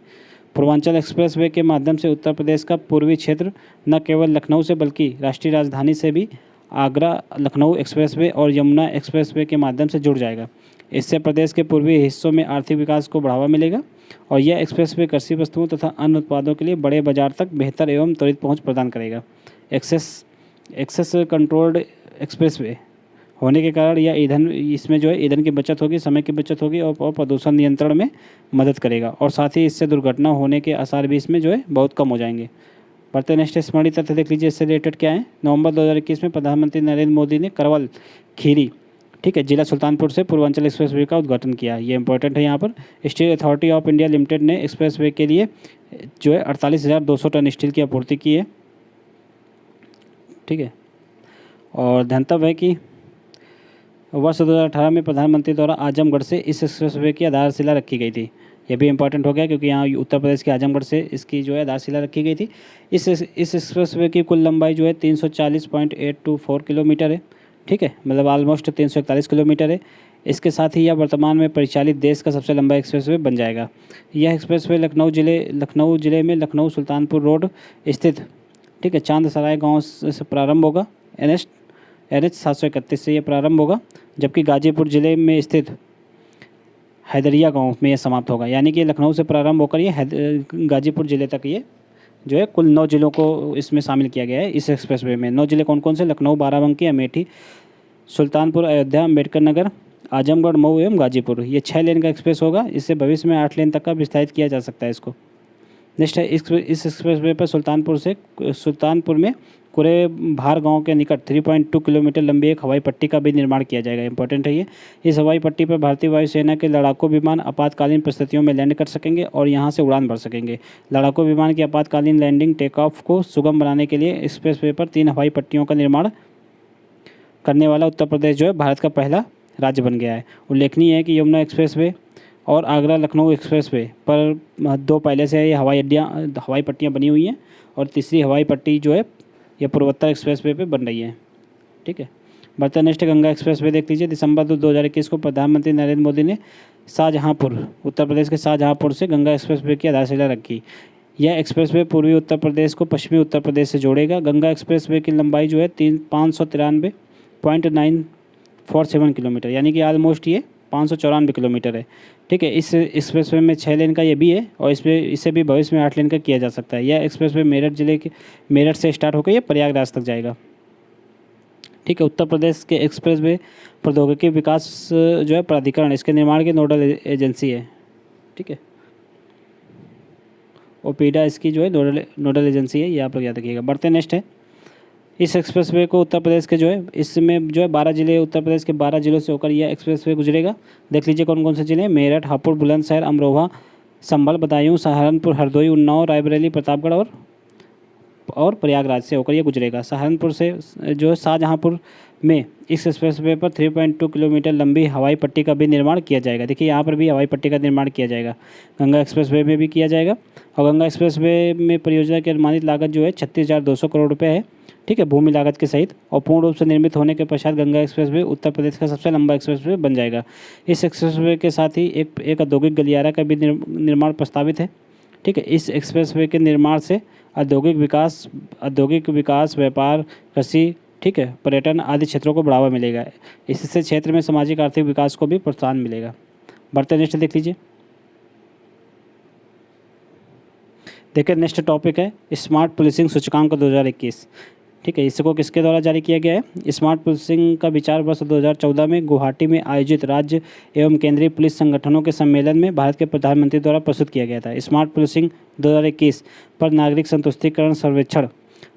के माध्यम से उत्तर प्रदेश का पूर्वी क्षेत्र न केवल लखनऊ से बल्कि राष्ट्रीय राजधानी से भी आगरा लखनऊ एक्सप्रेसवे और यमुना एक्सप्रेसवे के माध्यम से जुड़ जाएगा। इससे प्रदेश के पूर्वी हिस्सों में आर्थिक विकास को बढ़ावा मिलेगा और यह एक्सप्रेसवे कृषि वस्तुओं तथा अन्य उत्पादों के लिए बड़े बाजार तक बेहतर एवं त्वरित पहुंच प्रदान करेगा। एक्सेस कंट्रोल्ड एक्सप्रेसवे होने के कारण यह ईंधन इसमें जो है ईंधन की बचत होगी, समय की बचत होगी और प्रदूषण नियंत्रण में मदद करेगा और साथ ही इससे दुर्घटना होने के आसार भी इसमें जो है बहुत कम हो जाएंगे। बढ़ते नेक्स्ट स्मरणीय तथ्य देख लीजिए, इससे रिलेटेड क्या है। नवंबर 2021 में प्रधानमंत्री नरेंद्र मोदी ने करवल खीरी, ठीक है, जिला सुल्तानपुर से पूर्वांचल एक्सप्रेसवे का उद्घाटन किया। ये इंपॉर्टेंट है। यहाँ पर steel authority of India limited ने एक्सप्रेसवे के लिए जो है 48,200 टन स्टील की आपूर्ति की है, ठीक है। और ध्यानतव्य है कि वर्ष 2018 में प्रधानमंत्री द्वारा आजमगढ़ से इस एक्सप्रेसवे की आधारशिला रखी गई थी। यह भी इंपॉर्टेंट हो गया क्योंकि यहाँ उत्तर प्रदेश के आजमगढ़ से इसकी जो है आधारशिला रखी गई थी। इस एक्सप्रेसवे की कुल लंबाई जो है 340.824 किलोमीटर है, ठीक है, मतलब ऑलमोस्ट 341 किलोमीटर है। इसके साथ ही यह वर्तमान में परिचालित देश का सबसे लंबा एक्सप्रेसवे बन जाएगा। यह एक्सप्रेसवे लखनऊ जिले में लखनऊ सुल्तानपुर रोड स्थित, ठीक है, चांदसराय गाँव से प्रारंभ होगा। NH 731 से यह प्रारंभ होगा, जबकि गाजीपुर जिले में स्थित हैदरिया गांव में यह समाप्त होगा। यानी कि लखनऊ से प्रारंभ होकर ये गाजीपुर जिले तक ये जो है कुल 9 जिलों को इसमें शामिल किया गया है इस एक्सप्रेसवे में। 9 जिले कौन कौन से? लखनऊ, बाराबंकी, अमेठी, सुल्तानपुर, अयोध्या, अम्बेडकर नगर, आजमगढ़, मऊ एवं गाजीपुर। ये 6 लेन का एक्सप्रेस होगा। इससे भविष्य में 8 लेन तक का विस्तारित किया जा सकता है इसको। नेक्स्ट है, इस एक्सप्रेसवे पर सुल्तानपुर में कुरे भार गांव के निकट 3.2 किलोमीटर लंबी एक हवाई पट्टी का भी निर्माण किया जाएगा। इंपॉर्टेंट है ये। इस हवाई पट्टी पर भारतीय वायुसेना के लड़ाकू विमान आपातकालीन परिस्थितियों में लैंड कर सकेंगे और यहां से उड़ान भर सकेंगे। लड़ाकू विमान की आपातकालीन लैंडिंग टेक ऑफ को सुगम बनाने के लिए एक्सप्रेसवे पर 3 हवाई पट्टियों का निर्माण करने वाला उत्तर प्रदेश जो है भारत का पहला राज्य बन गया है। उल्लेखनीय है कि यमुना एक्सप्रेसवे और आगरा लखनऊ एक्सप्रेसवे पर 2 पहले से ये हवाई पट्टियाँ बनी हुई हैं और तीसरी हवाई पट्टी जो है यह पूर्वोत्तर एक्सप्रेसवे पे बन रही है, ठीक है। बढ़ते नेक्स्ट गंगा एक्सप्रेसवे देख लीजिए। दिसंबर 2021 को प्रधानमंत्री नरेंद्र मोदी ने शाहजहांपुर, उत्तर प्रदेश के शाहजहांपुर से गंगा एक्सप्रेसवे की आधारशिला रखी। यह एक्सप्रेसवे पूर्वी उत्तर प्रदेश को पश्चिमी उत्तर प्रदेश से जोड़ेगा। गंगा एक्सप्रेसवे की लंबाई जो है 593.947 किलोमीटर, यानी कि ऑलमोस्ट ये 594 किलोमीटर है, ठीक है। इस एक्सप्रेसवे में 6 लेन का ये भी है और इसे भी भविष्य में 8 लेन का किया जा सकता है। यह एक्सप्रेसवे मेरठ से स्टार्ट होकर ये प्रयागराज तक जाएगा, ठीक है। उत्तर प्रदेश के एक्सप्रेसवे प्रौद्योगिकी विकास जो है प्राधिकरण इसके निर्माण की नोडल एजेंसी है, ठीक है। ओपीडा इसकी जो है नोडल एजेंसी है, ये आप लोग याद रखिएगा। बढ़ते नेक्स्ट है, इस एक्सप्रेसवे को उत्तर प्रदेश के जो है इसमें जो है 12 जिले, उत्तर प्रदेश के 12 जिलों से होकर यह एक्सप्रेसवे गुजरेगा। देख लीजिए कौन कौन से जिले हैं। मेरठ, हापुड़, बुलंदशहर, अमरोहा, संभल, बदायूं, सहारनपुर, हरदोई, उन्नाव, रायबरेली, प्रतापगढ़ और प्रयागराज से होकर यह गुजरेगा। सहारनपुर से जो है शाहजहांपुर में इस एक्सप्रेसवे पर 3.2 किलोमीटर लंबी हवाई पट्टी का भी निर्माण किया जाएगा। देखिए यहाँ पर भी हवाई पट्टी का निर्माण किया जाएगा। गंगा एक्सप्रेसवे में भी किया जाएगा और गंगा एक्सप्रेसवे में परियोजना की अनुमानित लागत जो है 36,200 करोड़ रुपये है, ठीक है, भूमि लागत के सहित। और पूर्ण रूप से निर्मित होने के पश्चात गंगा एक्सप्रेसवे उत्तर प्रदेश का सबसे लंबा एक्सप्रेसवे बन जाएगा। इस एक्सप्रेसवे के साथ ही एक औद्योगिक गलियारा का भी निर्माण प्रस्तावित है, ठीक है। इस एक्सप्रेसवे के निर्माण से औद्योगिक विकास, व्यापार, कृषि, ठीक है, पर्यटन आदि क्षेत्रों को बढ़ावा मिलेगा। इससे क्षेत्र में सामाजिक आर्थिक विकास को भी प्रोत्साहन मिलेगा। बढ़ते नेक्स्ट देख लीजिए। देखिए नेक्स्ट टॉपिक है स्मार्ट पुलिसिंग सूचकांक 2021, ठीक है। इसको किसके द्वारा जारी किया गया है? स्मार्ट पुलिसिंग का विचार वर्ष 2014 में गुवाहाटी में आयोजित राज्य एवं केंद्रीय पुलिस संगठनों के सम्मेलन में भारत के प्रधानमंत्री द्वारा प्रस्तुत किया गया था। स्मार्ट पुलिसिंग 2021 पर नागरिक संतुष्टिकरण सर्वेक्षण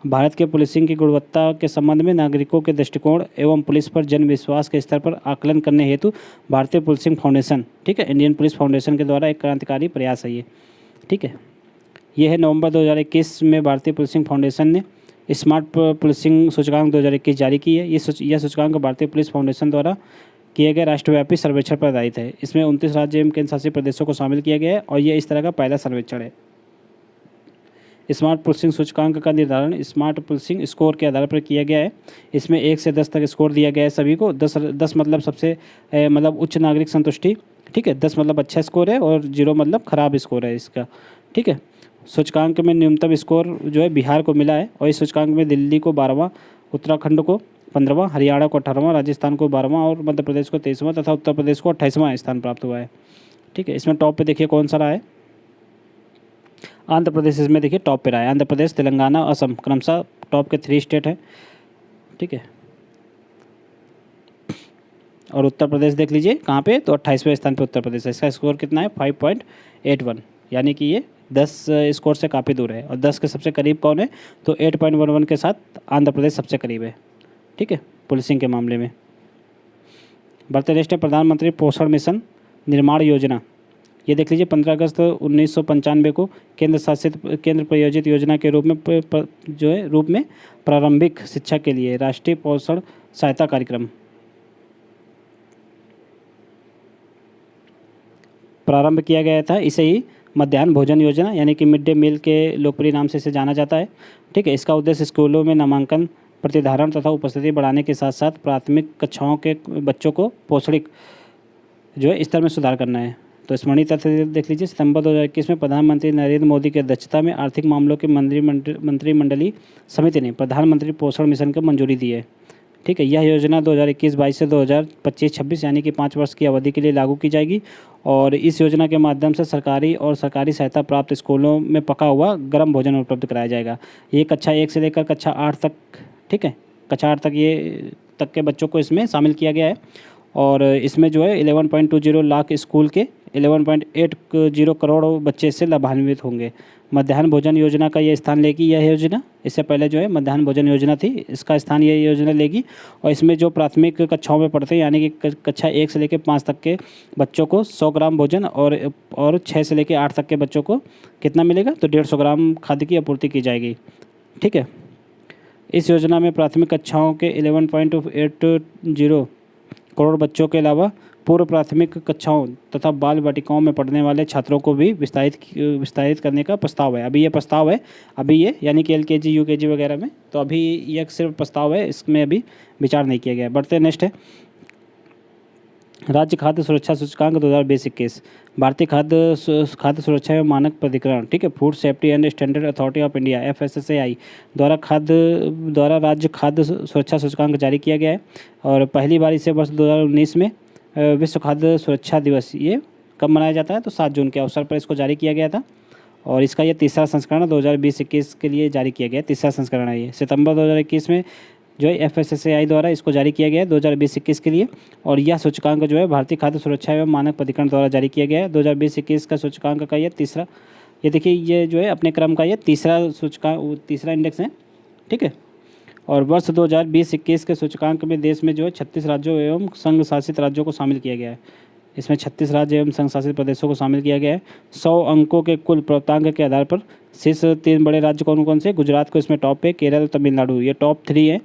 भारत के पुलिसिंग की गुणवत्ता के संबंध में नागरिकों के दृष्टिकोण एवं पुलिस पर जन विश्वास के स्तर पर आकलन करने हेतु भारतीय पुलिसिंग फाउंडेशन, ठीक है, इंडियन पुलिस फाउंडेशन के द्वारा एक क्रांतिकारी प्रयास है ये, ठीक है। यह है नवंबर 2021 में भारतीय पुलिसिंग फाउंडेशन ने स्मार्ट पुलिसिंग सूचकांक 2021 जारी की है। यह सूचकांक भारतीय पुलिस फाउंडेशन द्वारा किए गए राष्ट्रव्यापी सर्वेक्षण पर आधारित है। इसमें 29 राज्य एवं केंद्र शासित प्रदेशों को शामिल किया गया है और यह इस तरह का पहला सर्वेक्षण है। स्मार्ट पुलिसिंग सूचकांक का निर्धारण स्मार्ट पुलिसिंग स्कोर के आधार पर किया गया है। इसमें 1 से 10 तक स्कोर दिया गया है सभी को। 10 मतलब सबसे मतलब उच्च नागरिक संतुष्टि, ठीक है, 10 मतलब अच्छा स्कोर है और 0 मतलब खराब स्कोर है इसका, ठीक है। सूचकांक में न्यूनतम स्कोर जो है बिहार को मिला है और इस सूचकांक में दिल्ली को 12वां, उत्तराखंड को 15वां, हरियाणा को 18वां, राजस्थान को 12वां और मध्य प्रदेश को 23वां तथा उत्तर प्रदेश को 28वां स्थान प्राप्त हुआ है, ठीक है। इसमें टॉप पे देखिए कौन सा रहा है? आंध्र प्रदेश इसमें देखिए टॉप पे रहा है। आंध्र प्रदेश, तेलंगाना, असम क्रमशः टॉप के 3 स्टेट हैं, ठीक है। और उत्तर प्रदेश देख लीजिए कहाँ पे, तो 28वें स्थान पे उत्तर प्रदेश है। इसका स्कोर कितना है 5.81, यानी कि ये 10 स्कोर से काफ़ी दूर है। और 10 के सबसे करीब कौन है, तो 8.11 के साथ आंध्र प्रदेश सबसे करीब है, ठीक है, पुलिसिंग के मामले में। बढ़ते नेक्स्ट है प्रधानमंत्री पोषण मिशन निर्माण योजना। ये देख लीजिए 15 अगस्त 1995 को केंद्र प्रायोजित योजना के रूप में प्रारंभिक शिक्षा के लिए राष्ट्रीय पोषण सहायता कार्यक्रम प्रारंभ किया गया था। इसे ही मध्याह्न भोजन योजना यानी कि मिड डे मील के लोकप्रिय नाम से इसे जाना जाता है, ठीक है। इसका उद्देश्य स्कूलों में नामांकन, प्रतिधारण तथा उपस्थिति बढ़ाने के साथ साथ प्राथमिक कक्षाओं के बच्चों को पौष्टिक स्तर में सुधार करना है। तो स्मरणीय तथ्य देख लीजिए, सितंबर 2021 में प्रधानमंत्री नरेंद्र मोदी की अध्यक्षता में आर्थिक मामलों की मंत्रिमंडलीय समिति ने प्रधानमंत्री पोषण मिशन को मंजूरी दी है, ठीक है। यह योजना 2021-22 से 2025-26 यानी कि 5 वर्ष की अवधि के लिए लागू की जाएगी। और इस योजना के माध्यम से सरकारी और सरकारी सहायता प्राप्त स्कूलों में पका हुआ गर्म भोजन उपलब्ध कराया जाएगा। ये कक्षा 1 से लेकर कक्षा 8 तक, ठीक है, कक्षा 8 तक के बच्चों को इसमें शामिल किया गया है। और इसमें 11.20 लाख स्कूल के 11.80 करोड़ बच्चे इससे लाभान्वित होंगे। मध्याह्न भोजन योजना का ये स्थान लेगी यह योजना। इससे पहले मध्याह्न भोजन योजना थी, इसका स्थान ये योजना लेगी। और इसमें जो प्राथमिक कक्षाओं में पढ़ते हैं यानी कि कक्षा 1 से लेकर 5 तक के बच्चों को 100 ग्राम भोजन और 6 से लेकर 8 तक के बच्चों को कितना मिलेगा, तो 150 ग्राम खाद्य की आपूर्ति की जाएगी, ठीक है। इस योजना में प्राथमिक कक्षाओं के 11.80 करोड़ बच्चों के अलावा पूर्व प्राथमिक कक्षाओं तथा बाल वाटिकाओं में पढ़ने वाले छात्रों को भी विस्तारित करने का प्रस्ताव है। अभी ये प्रस्ताव है, यानी कि LKG UKG वगैरह में, तो अभी यह सिर्फ प्रस्ताव है, इसमें अभी विचार नहीं किया गया। बढ़ते नेक्स्ट है राज्य खाद्य सुरक्षा सूचकांक 2020-21। भारतीय खाद्य सुरक्षा एवं मानक प्राधिकरण, ठीक है, food safety and standard authority of India FSSAI द्वारा राज्य खाद्य सुरक्षा सूचकांक जारी किया गया है। और पहली बार इसे वर्ष 2019 में विश्व खाद्य सुरक्षा दिवस ये कब मनाया जाता है, तो 7 जून के अवसर पर इसको जारी किया गया था। और इसका ये तीसरा संस्करण 2020-21 के लिए जारी किया गया है, तीसरा संस्करण है ये। सितंबर 2021 में FSSAI द्वारा इसको जारी किया गया है 2020-21 के लिए। और यह सूचकांक भारतीय खाद्य सुरक्षा एवं मानक प्राधिकरण द्वारा जारी किया गया है। 2020-21 का सूचकांक का ये तीसरा, ये देखिए ये अपने क्रम का ये तीसरा तीसरा इंडेक्स है, ठीक है। और वर्ष 2020-21 के सूचकांक में देश में 36 राज्यों एवं संघ शासित राज्यों को शामिल किया गया है। इसमें 36 राज्य एवं संघ शासित प्रदेशों को शामिल किया गया है। 100 अंकों के कुल प्राप्तांक के आधार पर शीर्ष 3 बड़े राज्य कौन से, गुजरात को इसमें टॉप पे, केरल, तमिलनाडु ये टॉप 3 है।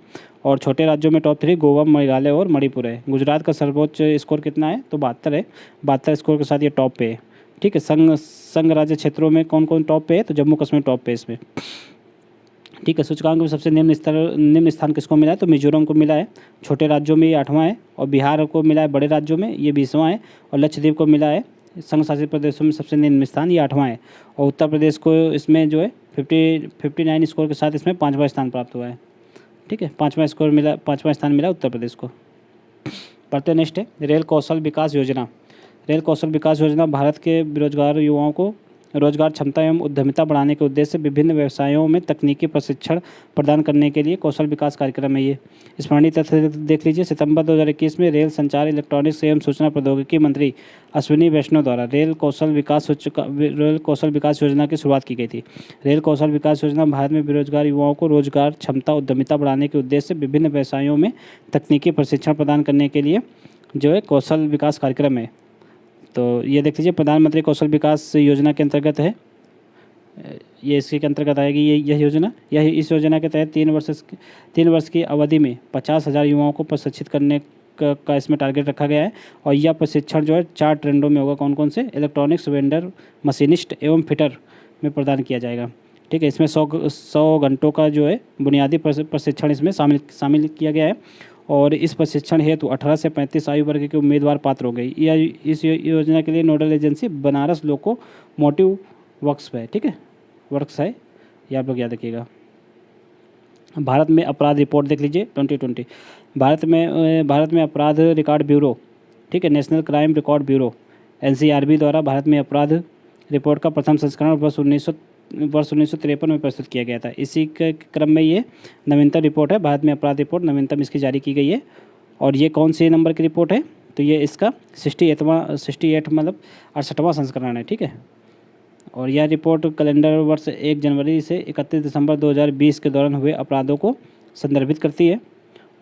और छोटे राज्यों में टॉप 3 गोवा, मेघालय और मणिपुर है। गुजरात का सर्वोच्च स्कोर कितना है, तो 72 है। 72 स्कोर के साथ ये टॉप पे है, ठीक है। संघ राज्य क्षेत्रों में कौन टॉप पे है, तो जम्मू कश्मीर टॉप पे इसमें, ठीक है। सूचकांक में सबसे निम्न स्थान किसको मिला है, तो मिजोरम को मिला है। छोटे राज्यों में ये 8वां है। और बिहार को मिला है बड़े राज्यों में, ये 20वां है। और लक्षद्वीप को मिला है संघ शासित प्रदेशों में सबसे निम्न स्थान, ये 8वां है। और उत्तर प्रदेश को इसमें 59 स्कोर के साथ इसमें 5वां स्थान प्राप्त हुआ है, ठीक है। 5वां स्थान मिला उत्तर प्रदेश को। बढ़ते नेक्स्ट है रेल कौशल विकास योजना। रेल कौशल विकास योजना भारत के बेरोजगार युवाओं को रोजगार क्षमता एवं उद्यमिता बढ़ाने के उद्देश्य से विभिन्न व्यवसायों में तकनीकी प्रशिक्षण प्रदान करने के लिए कौशल विकास कार्यक्रम है ये। स्मरणीय तथ्य देख लीजिए, सितंबर 2021 में रेल संचार, इलेक्ट्रॉनिक्स एवं सूचना प्रौद्योगिकी मंत्री अश्विनी वैष्णव द्वारा रेल कौशल विकास योजना की शुरुआत की गई थी। रेल कौशल विकास योजना भारत में बेरोजगार युवाओं को रोजगार क्षमता उद्यमिता बढ़ाने के उद्देश्य से विभिन्न व्यवसायों में तकनीकी प्रशिक्षण प्रदान करने के लिए कौशल विकास कार्यक्रम है। तो ये देख लीजिए प्रधानमंत्री कौशल विकास योजना के अंतर्गत है, ये इसके अंतर्गत आएगी यह योजना। इस योजना के तहत 3 वर्ष की अवधि में 50,000 युवाओं को प्रशिक्षित करने का इसमें टारगेट रखा गया है। और यह प्रशिक्षण 4 ट्रेंडों में होगा। कौन से, इलेक्ट्रॉनिक्स, वेंडर, मशीनिस्ट एवं फिटर में प्रदान किया जाएगा, ठीक है। इसमें 100 घंटों का बुनियादी प्रशिक्षण इसमें शामिल किया गया है। और इस प्रशिक्षण हेतु 18 से 35 आयु वर्ग के उम्मीदवार पात्र हो गए। इस योजना के लिए nodal agency Banaras locomotive works है, ठीक है, वर्क्स है, ये आप लोग याद रखिएगा। भारत में अपराध रिपोर्ट देख लीजिए 2020। भारत में अपराध रिकॉर्ड ब्यूरो, ठीक है, national crime record bureau NCRB द्वारा भारत में अपराध रिपोर्ट का प्रथम संस्करण वर्ष वर्ष 1953 में प्रस्तुत किया गया था। इसी के क्रम में ये नवीनतम रिपोर्ट है, भारत में अपराध रिपोर्ट नवीनतम इसकी जारी की गई है। और ये कौन से नंबर की रिपोर्ट है, तो ये इसका 68 मतलब 68वां संस्करण है, ठीक है। और यह रिपोर्ट कैलेंडर वर्ष 1 जनवरी से 31 दिसंबर 2020 के दौरान हुए अपराधों को संदर्भित करती है।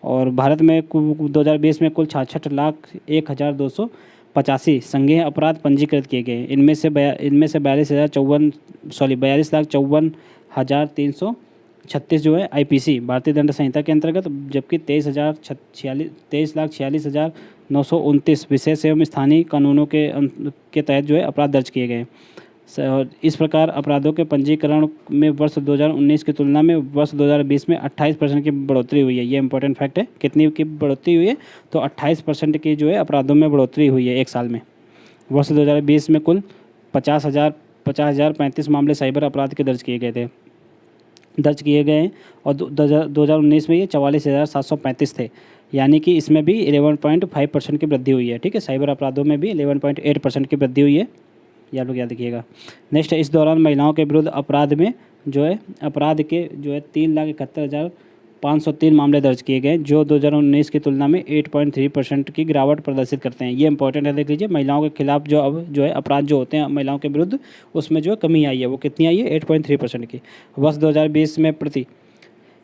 और भारत में 2020 में कुल 66,01,285 संज्ञेय अपराध पंजीकृत किए गए। इनमें से 42,54,336 जो है IPC भारतीय दंड संहिता के अंतर्गत, जबकि 23,46,929 विशेष एवं स्थानीय कानूनों के तहत जो है अपराध दर्ज किए गए। इस प्रकार अपराधों के पंजीकरण में वर्ष 2019 की तुलना में वर्ष 2020 में 28% की बढ़ोतरी हुई है। ये इंपॉर्टेंट फैक्ट है। कितनी की बढ़ोतरी हुई है, तो 28% की जो है अपराधों में बढ़ोतरी हुई है एक साल में। वर्ष 2020 में कुल 50,035 मामले साइबर अपराध के दर्ज किए गए हैं और 2019 में ये 44,735 थे, यानी कि इसमें भी 11.5% की वृद्धि हुई है, ठीक है। साइबर अपराधों में भी 11.8% की वृद्धि हुई है, ये आप लोग याद रखिएगा। नेक्स्ट, इस दौरान महिलाओं के विरुद्ध अपराध के 3,71,503 मामले दर्ज किए गए, जो 2019 की तुलना में 8.3% की गिरावट प्रदर्शित करते हैं। ये इंपॉर्टेंट है, देख लीजिए। महिलाओं के खिलाफ जो अब जो है अपराध जो होते हैं महिलाओं के विरुद्ध, उसमें जो कमी आई है, वो कितनी आई है, 8.3% की। वर्ष 2020 में प्रति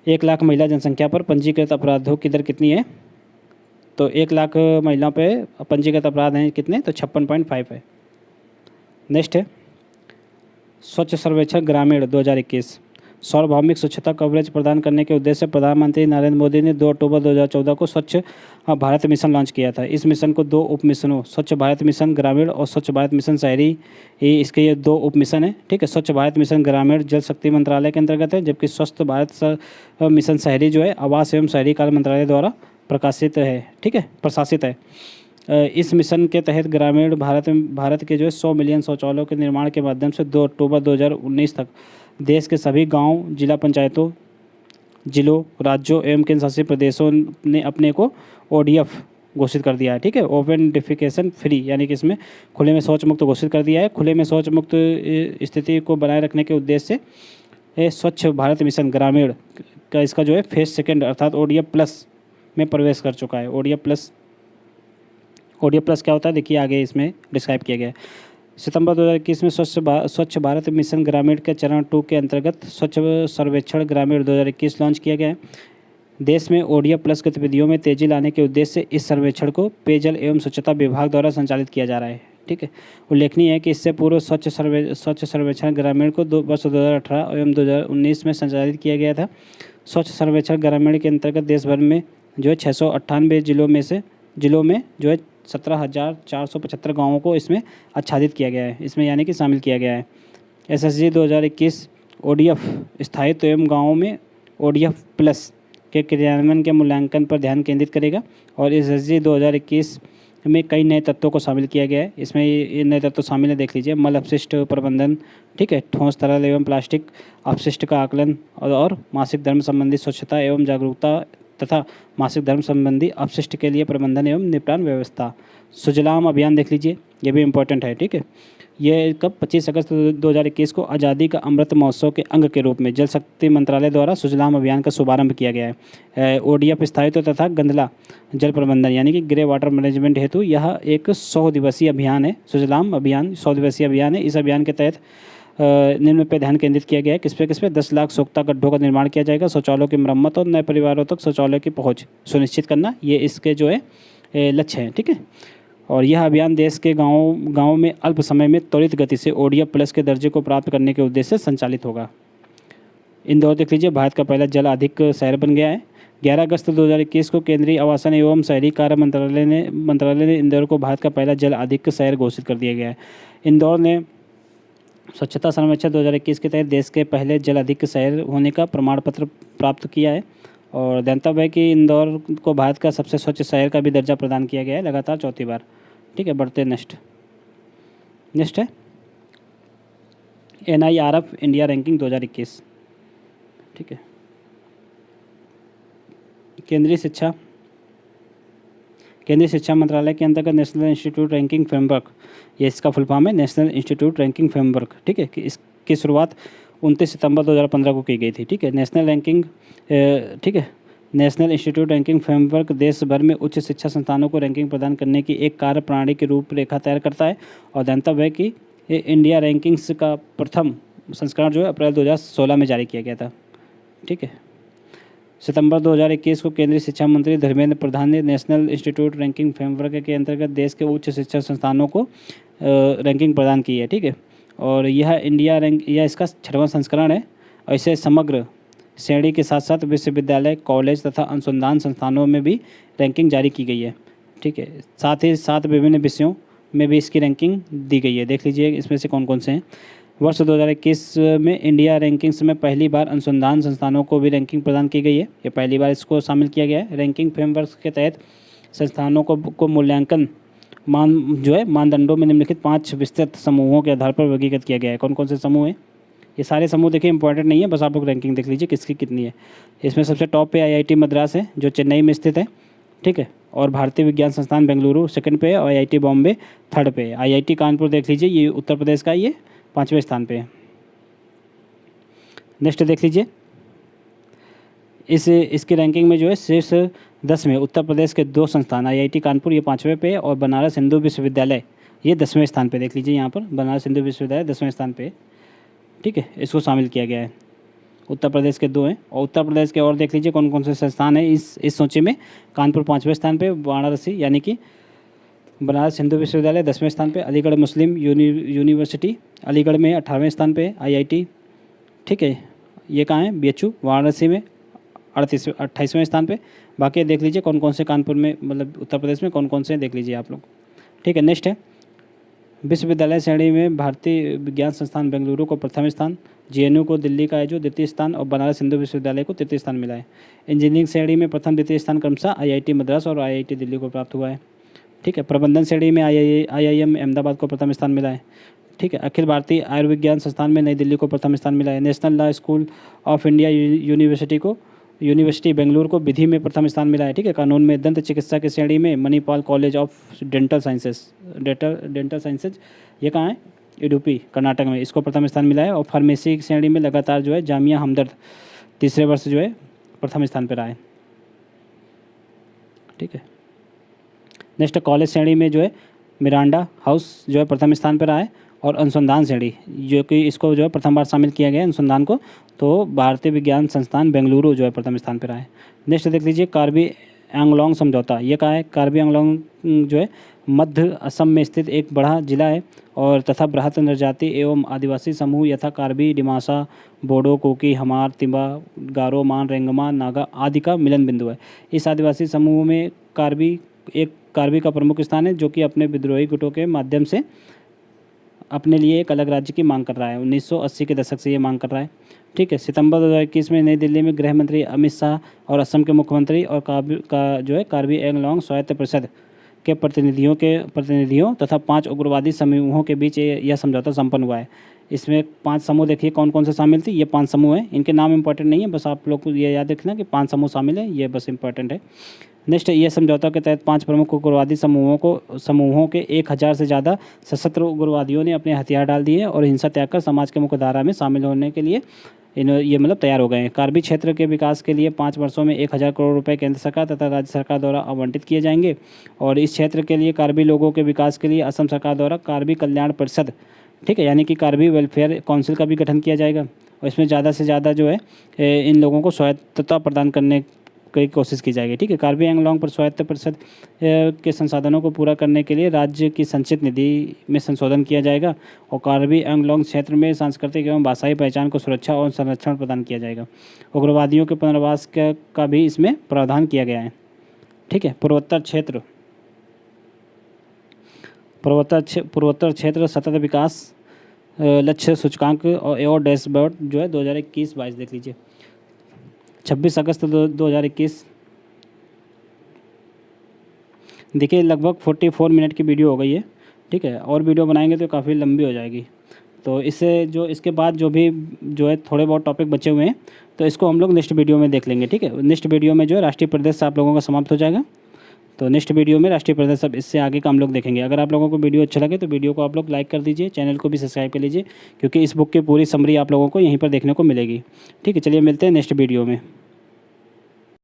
1 लाख महिला जनसंख्या पर पंजीकृत अपराधों की दर कितनी है, तो 1 लाख महिलाओं पर पंजीकृत अपराध हैं कितने, तो 56.5 है। नेक्स्ट है स्वच्छ सर्वेक्षण ग्रामीण 2021। सार्वभौमिक स्वच्छता कवरेज प्रदान करने के उद्देश्य से प्रधानमंत्री नरेंद्र मोदी ने 2 अक्टूबर 2014 को स्वच्छ भारत मिशन लॉन्च किया था। इस मिशन को 2 उप मिशनों स्वच्छ भारत मिशन ग्रामीण और स्वच्छ भारत मिशन शहरी, इसके ये 2 उप मिशन हैं, ठीक है। स्वच्छ भारत मिशन ग्रामीण जल शक्ति मंत्रालय के अंतर्गत है, जबकि स्वच्छ भारत मिशन शहरी जो है आवास एवं शहरी कार्य मंत्रालय द्वारा प्रशासित है। इस मिशन के तहत ग्रामीण भारत के जो है 100 मिलियन शौचालयों के निर्माण के माध्यम से 2 अक्टूबर 2019 तक देश के सभी गांव, जिला पंचायतों, जिलों, राज्यों एवं केंद्र शासित प्रदेशों ने अपने को ODF घोषित कर दिया है, ठीक है। ओपन डिफिकेशन फ्री, यानी कि इसमें खुले में शौच मुक्त घोषित कर दिया है। खुले में शौच मुक्त स्थिति को बनाए रखने के उद्देश्य से स्वच्छ भारत मिशन ग्रामीण का इसका जो है फेज 2 अर्थात ODF प्लस में प्रवेश कर चुका है। ODF प्लस क्या होता है, देखिए आगे इसमें डिस्क्राइब किया गया है। सितंबर 2021 में स्वच्छ भारत मिशन ग्रामीण के चरण 2 के अंतर्गत स्वच्छ सर्वेक्षण ग्रामीण 2021 लॉन्च किया गया है। देश में ODF प्लस गतिविधियों में तेजी लाने के उद्देश्य से इस सर्वेक्षण को पेयजल एवं स्वच्छता विभाग द्वारा संचालित किया जा रहा है, ठीक है। उल्लेखनीय है कि इससे पूर्व स्वच्छ सर्वेक्षण ग्रामीण को वर्ष 2018 एवं 2019 में संचालित किया गया था। स्वच्छ सर्वेक्षण ग्रामीण के अंतर्गत देश भर में जो है 698 जिलों में जो है 17,475 गाँवों को इसमें आच्छादित किया गया है, इसमें यानी कि शामिल किया गया है। SSG 2021 ODF स्थायित्व एवं गाँवों में ODF प्लस के क्रियान्वयन के मूल्यांकन पर ध्यान केंद्रित करेगा। और SSG 2021 में कई नए तत्वों को शामिल किया गया है। इसमें ये नए तत्व शामिल है, देख लीजिए। मल अपशिष्ट प्रबंधन, ठीक है, ठोस तरल एवं प्लास्टिक अपशिष्ट का आकलन और मासिक धर्म संबंधी स्वच्छता एवं जागरूकता तथा मासिक धर्म संबंधी अपशिष्ट के लिए प्रबंधन एवं निपटान व्यवस्था। सुजलाम अभियान देख लीजिए, ये भी इम्पोर्टेंट है, ठीक है। ये कब 25 अगस्त 2021 को आज़ादी का अमृत महोत्सव के अंग के रूप में जल शक्ति मंत्रालय द्वारा सुजलाम अभियान का शुभारंभ किया गया है। ODF स्थायित्व तथा गंदला जल प्रबंधन यानी कि ग्रे वाटर मैनेजमेंट हेतु यह एक 100 दिवसीय अभियान है। सुजलाम अभियान 100 दिवसीय अभियान है। इस अभियान के तहत निम्न पे ध्यान केंद्रित किया गया है। किस पे 10 लाख सोख्ता गड्ढों का निर्माण किया जाएगा, शौचालयों की मरम्मत और नए परिवारों तक शौचालय की पहुंच सुनिश्चित करना, ये इसके जो है लक्ष्य हैं, ठीक है। और यह अभियान देश के गाँव में अल्प समय में त्वरित गति से ODF प्लस के दर्जे को प्राप्त करने के उद्देश्य से संचालित होगा। इंदौर देख लीजिए, भारत का पहला जल आधारित शहर बन गया है। 11 अगस्त 2021 को केंद्रीय आवासन एवं शहरी कार्य मंत्रालय ने इंदौर को भारत का पहला जल आधारित शहर घोषित कर दिया गया है। इंदौर ने स्वच्छता सर्वेक्षण 2021 के तहत देश के पहले जल आधारित शहर होने का प्रमाण पत्र प्राप्त किया है। और ध्यातव्य है कि इंदौर को भारत का सबसे स्वच्छ शहर का भी दर्जा प्रदान किया गया है, लगातार 4थी बार, ठीक है। बढ़ते नेक्स्ट है NIRF इंडिया रैंकिंग 2021, ठीक है। केंद्रीय शिक्षा मंत्रालय के अंतर्गत नेशनल इंस्टीट्यूट रैंकिंग फ्रेमवर्क, ये इसका फुल फॉर्म है, नेशनल इंस्टीट्यूट रैंकिंग फ्रेमवर्क, ठीक है। कि इसकी शुरुआत 29 सितंबर 2015 को की गई थी। ठीक है, नेशनल रैंकिंग, ठीक है, नेशनल इंस्टीट्यूट रैंकिंग फ्रेमवर्क देश भर में उच्च शिक्षा संस्थानों को रैंकिंग प्रदान करने की एक कार्य प्रणाली की रूपरेखा तैयार करता है और गंतव्य है कि ये इंडिया रैंकिंग्स का प्रथम संस्करण जो है अप्रैल 2016 में जारी किया गया था। ठीक है, सितंबर 2021 को केंद्रीय शिक्षा मंत्री धर्मेंद्र प्रधान ने नेशनल इंस्टीट्यूट रैंकिंग फ्रेमवर्क के अंतर्गत देश के उच्च शिक्षा संस्थानों को रैंकिंग प्रदान की है। ठीक है, और यह इंडिया रैंक, यह इसका 6वां संस्करण है और इसे समग्र श्रेणी के साथ साथ विश्वविद्यालय, कॉलेज तथा अनुसंधान संस्थानों में भी रैंकिंग जारी की गई है। ठीक है, साथ ही साथ विभिन्न विषयों में भी इसकी रैंकिंग दी गई है। देख लीजिए इसमें से कौन कौन से हैं। वर्ष 2021 में इंडिया रैंकिंग्स में पहली बार अनुसंधान संस्थानों को भी रैंकिंग प्रदान की गई है। ये पहली बार इसको शामिल किया गया है। रैंकिंग फ्रेमवर्क के तहत संस्थानों को मूल्यांकन मानदंडों में निम्नलिखित 5 विस्तृत समूहों के आधार पर वर्गीकृत किया गया है। कौन कौन से समूह हैं? ये सारे समूह देखिए इंपॉर्टेंट नहीं है, बस आप लोग रैंकिंग देख लीजिए किसकी कितनी है। इसमें सबसे टॉप पे IIT मद्रास है जो चेन्नई में स्थित है। ठीक है, और भारतीय विज्ञान संस्थान बेंगलुरु सेकंड पे है और IIT बॉम्बे थर्ड पे है। IIT कानपुर देख लीजिए, ये उत्तर प्रदेश का, ये 5वें स्थान पे है। नेक्स्ट देख लीजिए, इसकी रैंकिंग में जो है शीर्ष 10 में उत्तर प्रदेश के 2 संस्थान IIT कानपुर ये 5वें पे और बनारस हिंदू विश्वविद्यालय ये 10वें स्थान पे। देख लीजिए यहाँ पर बनारस हिंदू विश्वविद्यालय 10वें स्थान पे। ठीक है, इसको शामिल किया गया है। उत्तर प्रदेश के 2 हैं और उत्तर प्रदेश के और देख लीजिए कौन कौन से संस्थान हैं इस सूची में। कानपुर 5वें स्थान पे, वाराणसी यानी कि बनारस हिंदू विश्वविद्यालय 10वें स्थान पे, अलीगढ़ मुस्लिम यूनिवर्सिटी अलीगढ़ में 18वें स्थान पे IIT। ठीक है, ये कहाँ है? BHU वाराणसी में 28वें स्थान पे। बाकी देख लीजिए कौन कौन से कानपुर में, मतलब उत्तर प्रदेश में कौन कौन से देख लीजिए आप लोग। ठीक है, नेक्स्ट है विश्वविद्यालय श्रेणी में भारतीय विज्ञान संस्थान बेंगलुरु को प्रथम स्थान, JNU को दिल्ली का है जो द्वितीय स्थान और बनारस हिंदू विश्वविद्यालय को तृतीय स्थान मिला है। इंजीनियरिंग श्रेणी में प्रथम द्वितीय स्थान क्रमशः IIT मद्रास और IIT दिल्ली को प्राप्त हुआ है। ठीक है, प्रबंधन श्रेणी में IIM अहमदाबाद को प्रथम स्थान मिला है। ठीक है, अखिल भारतीय आयुर्विज्ञान संस्थान में नई दिल्ली को प्रथम स्थान मिला है। National law school of India university Bengaluru को विधि में प्रथम स्थान मिला है। ठीक है, कानून में दंत चिकित्सा की श्रेणी में Manipal college of dental sciences ये कहाँ है? इडुपी कर्नाटक में, इसको प्रथम स्थान मिला है। और फार्मेसी की श्रेणी में लगातार जो है जामिया हमदर्द तीसरे वर्ष जो है प्रथम स्थान पर रहा है। ठीक है, नेक्स्ट कॉलेज श्रेणी में जो है मिरांडा हाउस जो है प्रथम स्थान पर रहा है। और अनुसंधान श्रेणी जो कि इसको जो है प्रथम बार शामिल किया गया है अनुसंधान को, तो भारतीय विज्ञान संस्थान बेंगलुरु जो है प्रथम स्थान पर रहा है। नेक्स्ट देख लीजिए कार्बी एंगलोंग समझौता, ये कहाँ है? कार्बी एंगलोंग जो है मध्य असम में स्थित एक बड़ा जिला है और तथा बृहत जनजाति एवं आदिवासी समूह यथा कार्बी, डिमासा, बोडो, कुकी, हमार, तिम्बा, गारो, मान, रेंगमा, नागा आदि का मिलन बिंदु है। इस आदिवासी समूह में कार्बी का प्रमुख स्थान है जो कि अपने विद्रोही गुटों के माध्यम से अपने लिए एक अलग राज्य की मांग कर रहा है। 1980 के दशक से ये मांग कर रहा है। ठीक है, सितंबर 2021 में नई दिल्ली में गृह मंत्री अमित शाह और असम के मुख्यमंत्री और कार्बी एंगलोंग स्वायत्त परिषद के प्रतिनिधियों तथा 5 उग्रवादी समूहों के बीच यह समझौता संपन्न हुआ है। इसमें 5 समूह देखिए कौन कौन से शामिल थे। ये 5 समूह हैं, इनके नाम इंपॉर्टेंट नहीं है, बस आप लोग को ये याद रखना कि 5 समूह शामिल है, ये बस इंपॉर्टेंट है। नेक्स्ट, ये समझौता के तहत 5 प्रमुख उग्रवादी समूहों के 1000 से ज़्यादा सशस्त्र उग्रवादियों ने अपने हथियार डाल दिए और हिंसा त्याग कर समाज के मुख्य धारा में शामिल होने के लिए ये मतलब तैयार हो गए हैं। कार्बी क्षेत्र के विकास के लिए 5 वर्षों में 1000 करोड़ रुपए केंद्र सरकार तथा राज्य सरकार द्वारा आवंटित किए जाएंगे। और इस क्षेत्र के लिए कार्बी लोगों के विकास के लिए असम सरकार द्वारा कार्बी कल्याण परिषद, ठीक है, यानी कि कार्बी वेलफेयर काउंसिल का भी गठन किया जाएगा। और इसमें ज़्यादा से ज़्यादा जो है इन लोगों को स्वायत्तता प्रदान करने की कोशिश की जाएगी। ठीक है, कार्बी एंगलोंग पर स्वायत्त परिषद के संसाधनों को पूरा करने के लिए राज्य की संचित निधि में संशोधन किया जाएगा और कार्बी एंगलोंग क्षेत्र में सांस्कृतिक एवं भाषाई पहचान को सुरक्षा और संरक्षण प्रदान किया जाएगा। उग्रवादियों के पुनर्वास का भी इसमें प्रावधान किया गया है। ठीक है, पूर्वोत्तर क्षेत्र सतत विकास लक्ष्य सूचकांक और डैशबोर्ड जो है 2021-22 देख लीजिए। 26 अगस्त 2021 देखिए, लगभग 44 मिनट की वीडियो हो गई है। ठीक है, और वीडियो बनाएंगे तो काफ़ी लंबी हो जाएगी। तो इसके बाद जो है थोड़े बहुत टॉपिक बचे हुए हैं तो इसको हम लोग नेक्स्ट वीडियो में देख लेंगे। ठीक है, नेक्स्ट वीडियो में जो है राष्ट्रीय प्रदेश आप लोगों का समाप्त हो जाएगा। तो नेक्स्ट वीडियो में राष्ट्रीय परिषद सब इससे आगे का हम लोग देखेंगे। अगर आप लोगों को वीडियो अच्छा लगे तो वीडियो को आप लोग लाइक कर दीजिए, चैनल को भी सब्सक्राइब कर लीजिए, क्योंकि इस बुक की पूरी समरी आप लोगों को यहीं पर देखने को मिलेगी। ठीक है, चलिए मिलते हैं नेक्स्ट वीडियो में।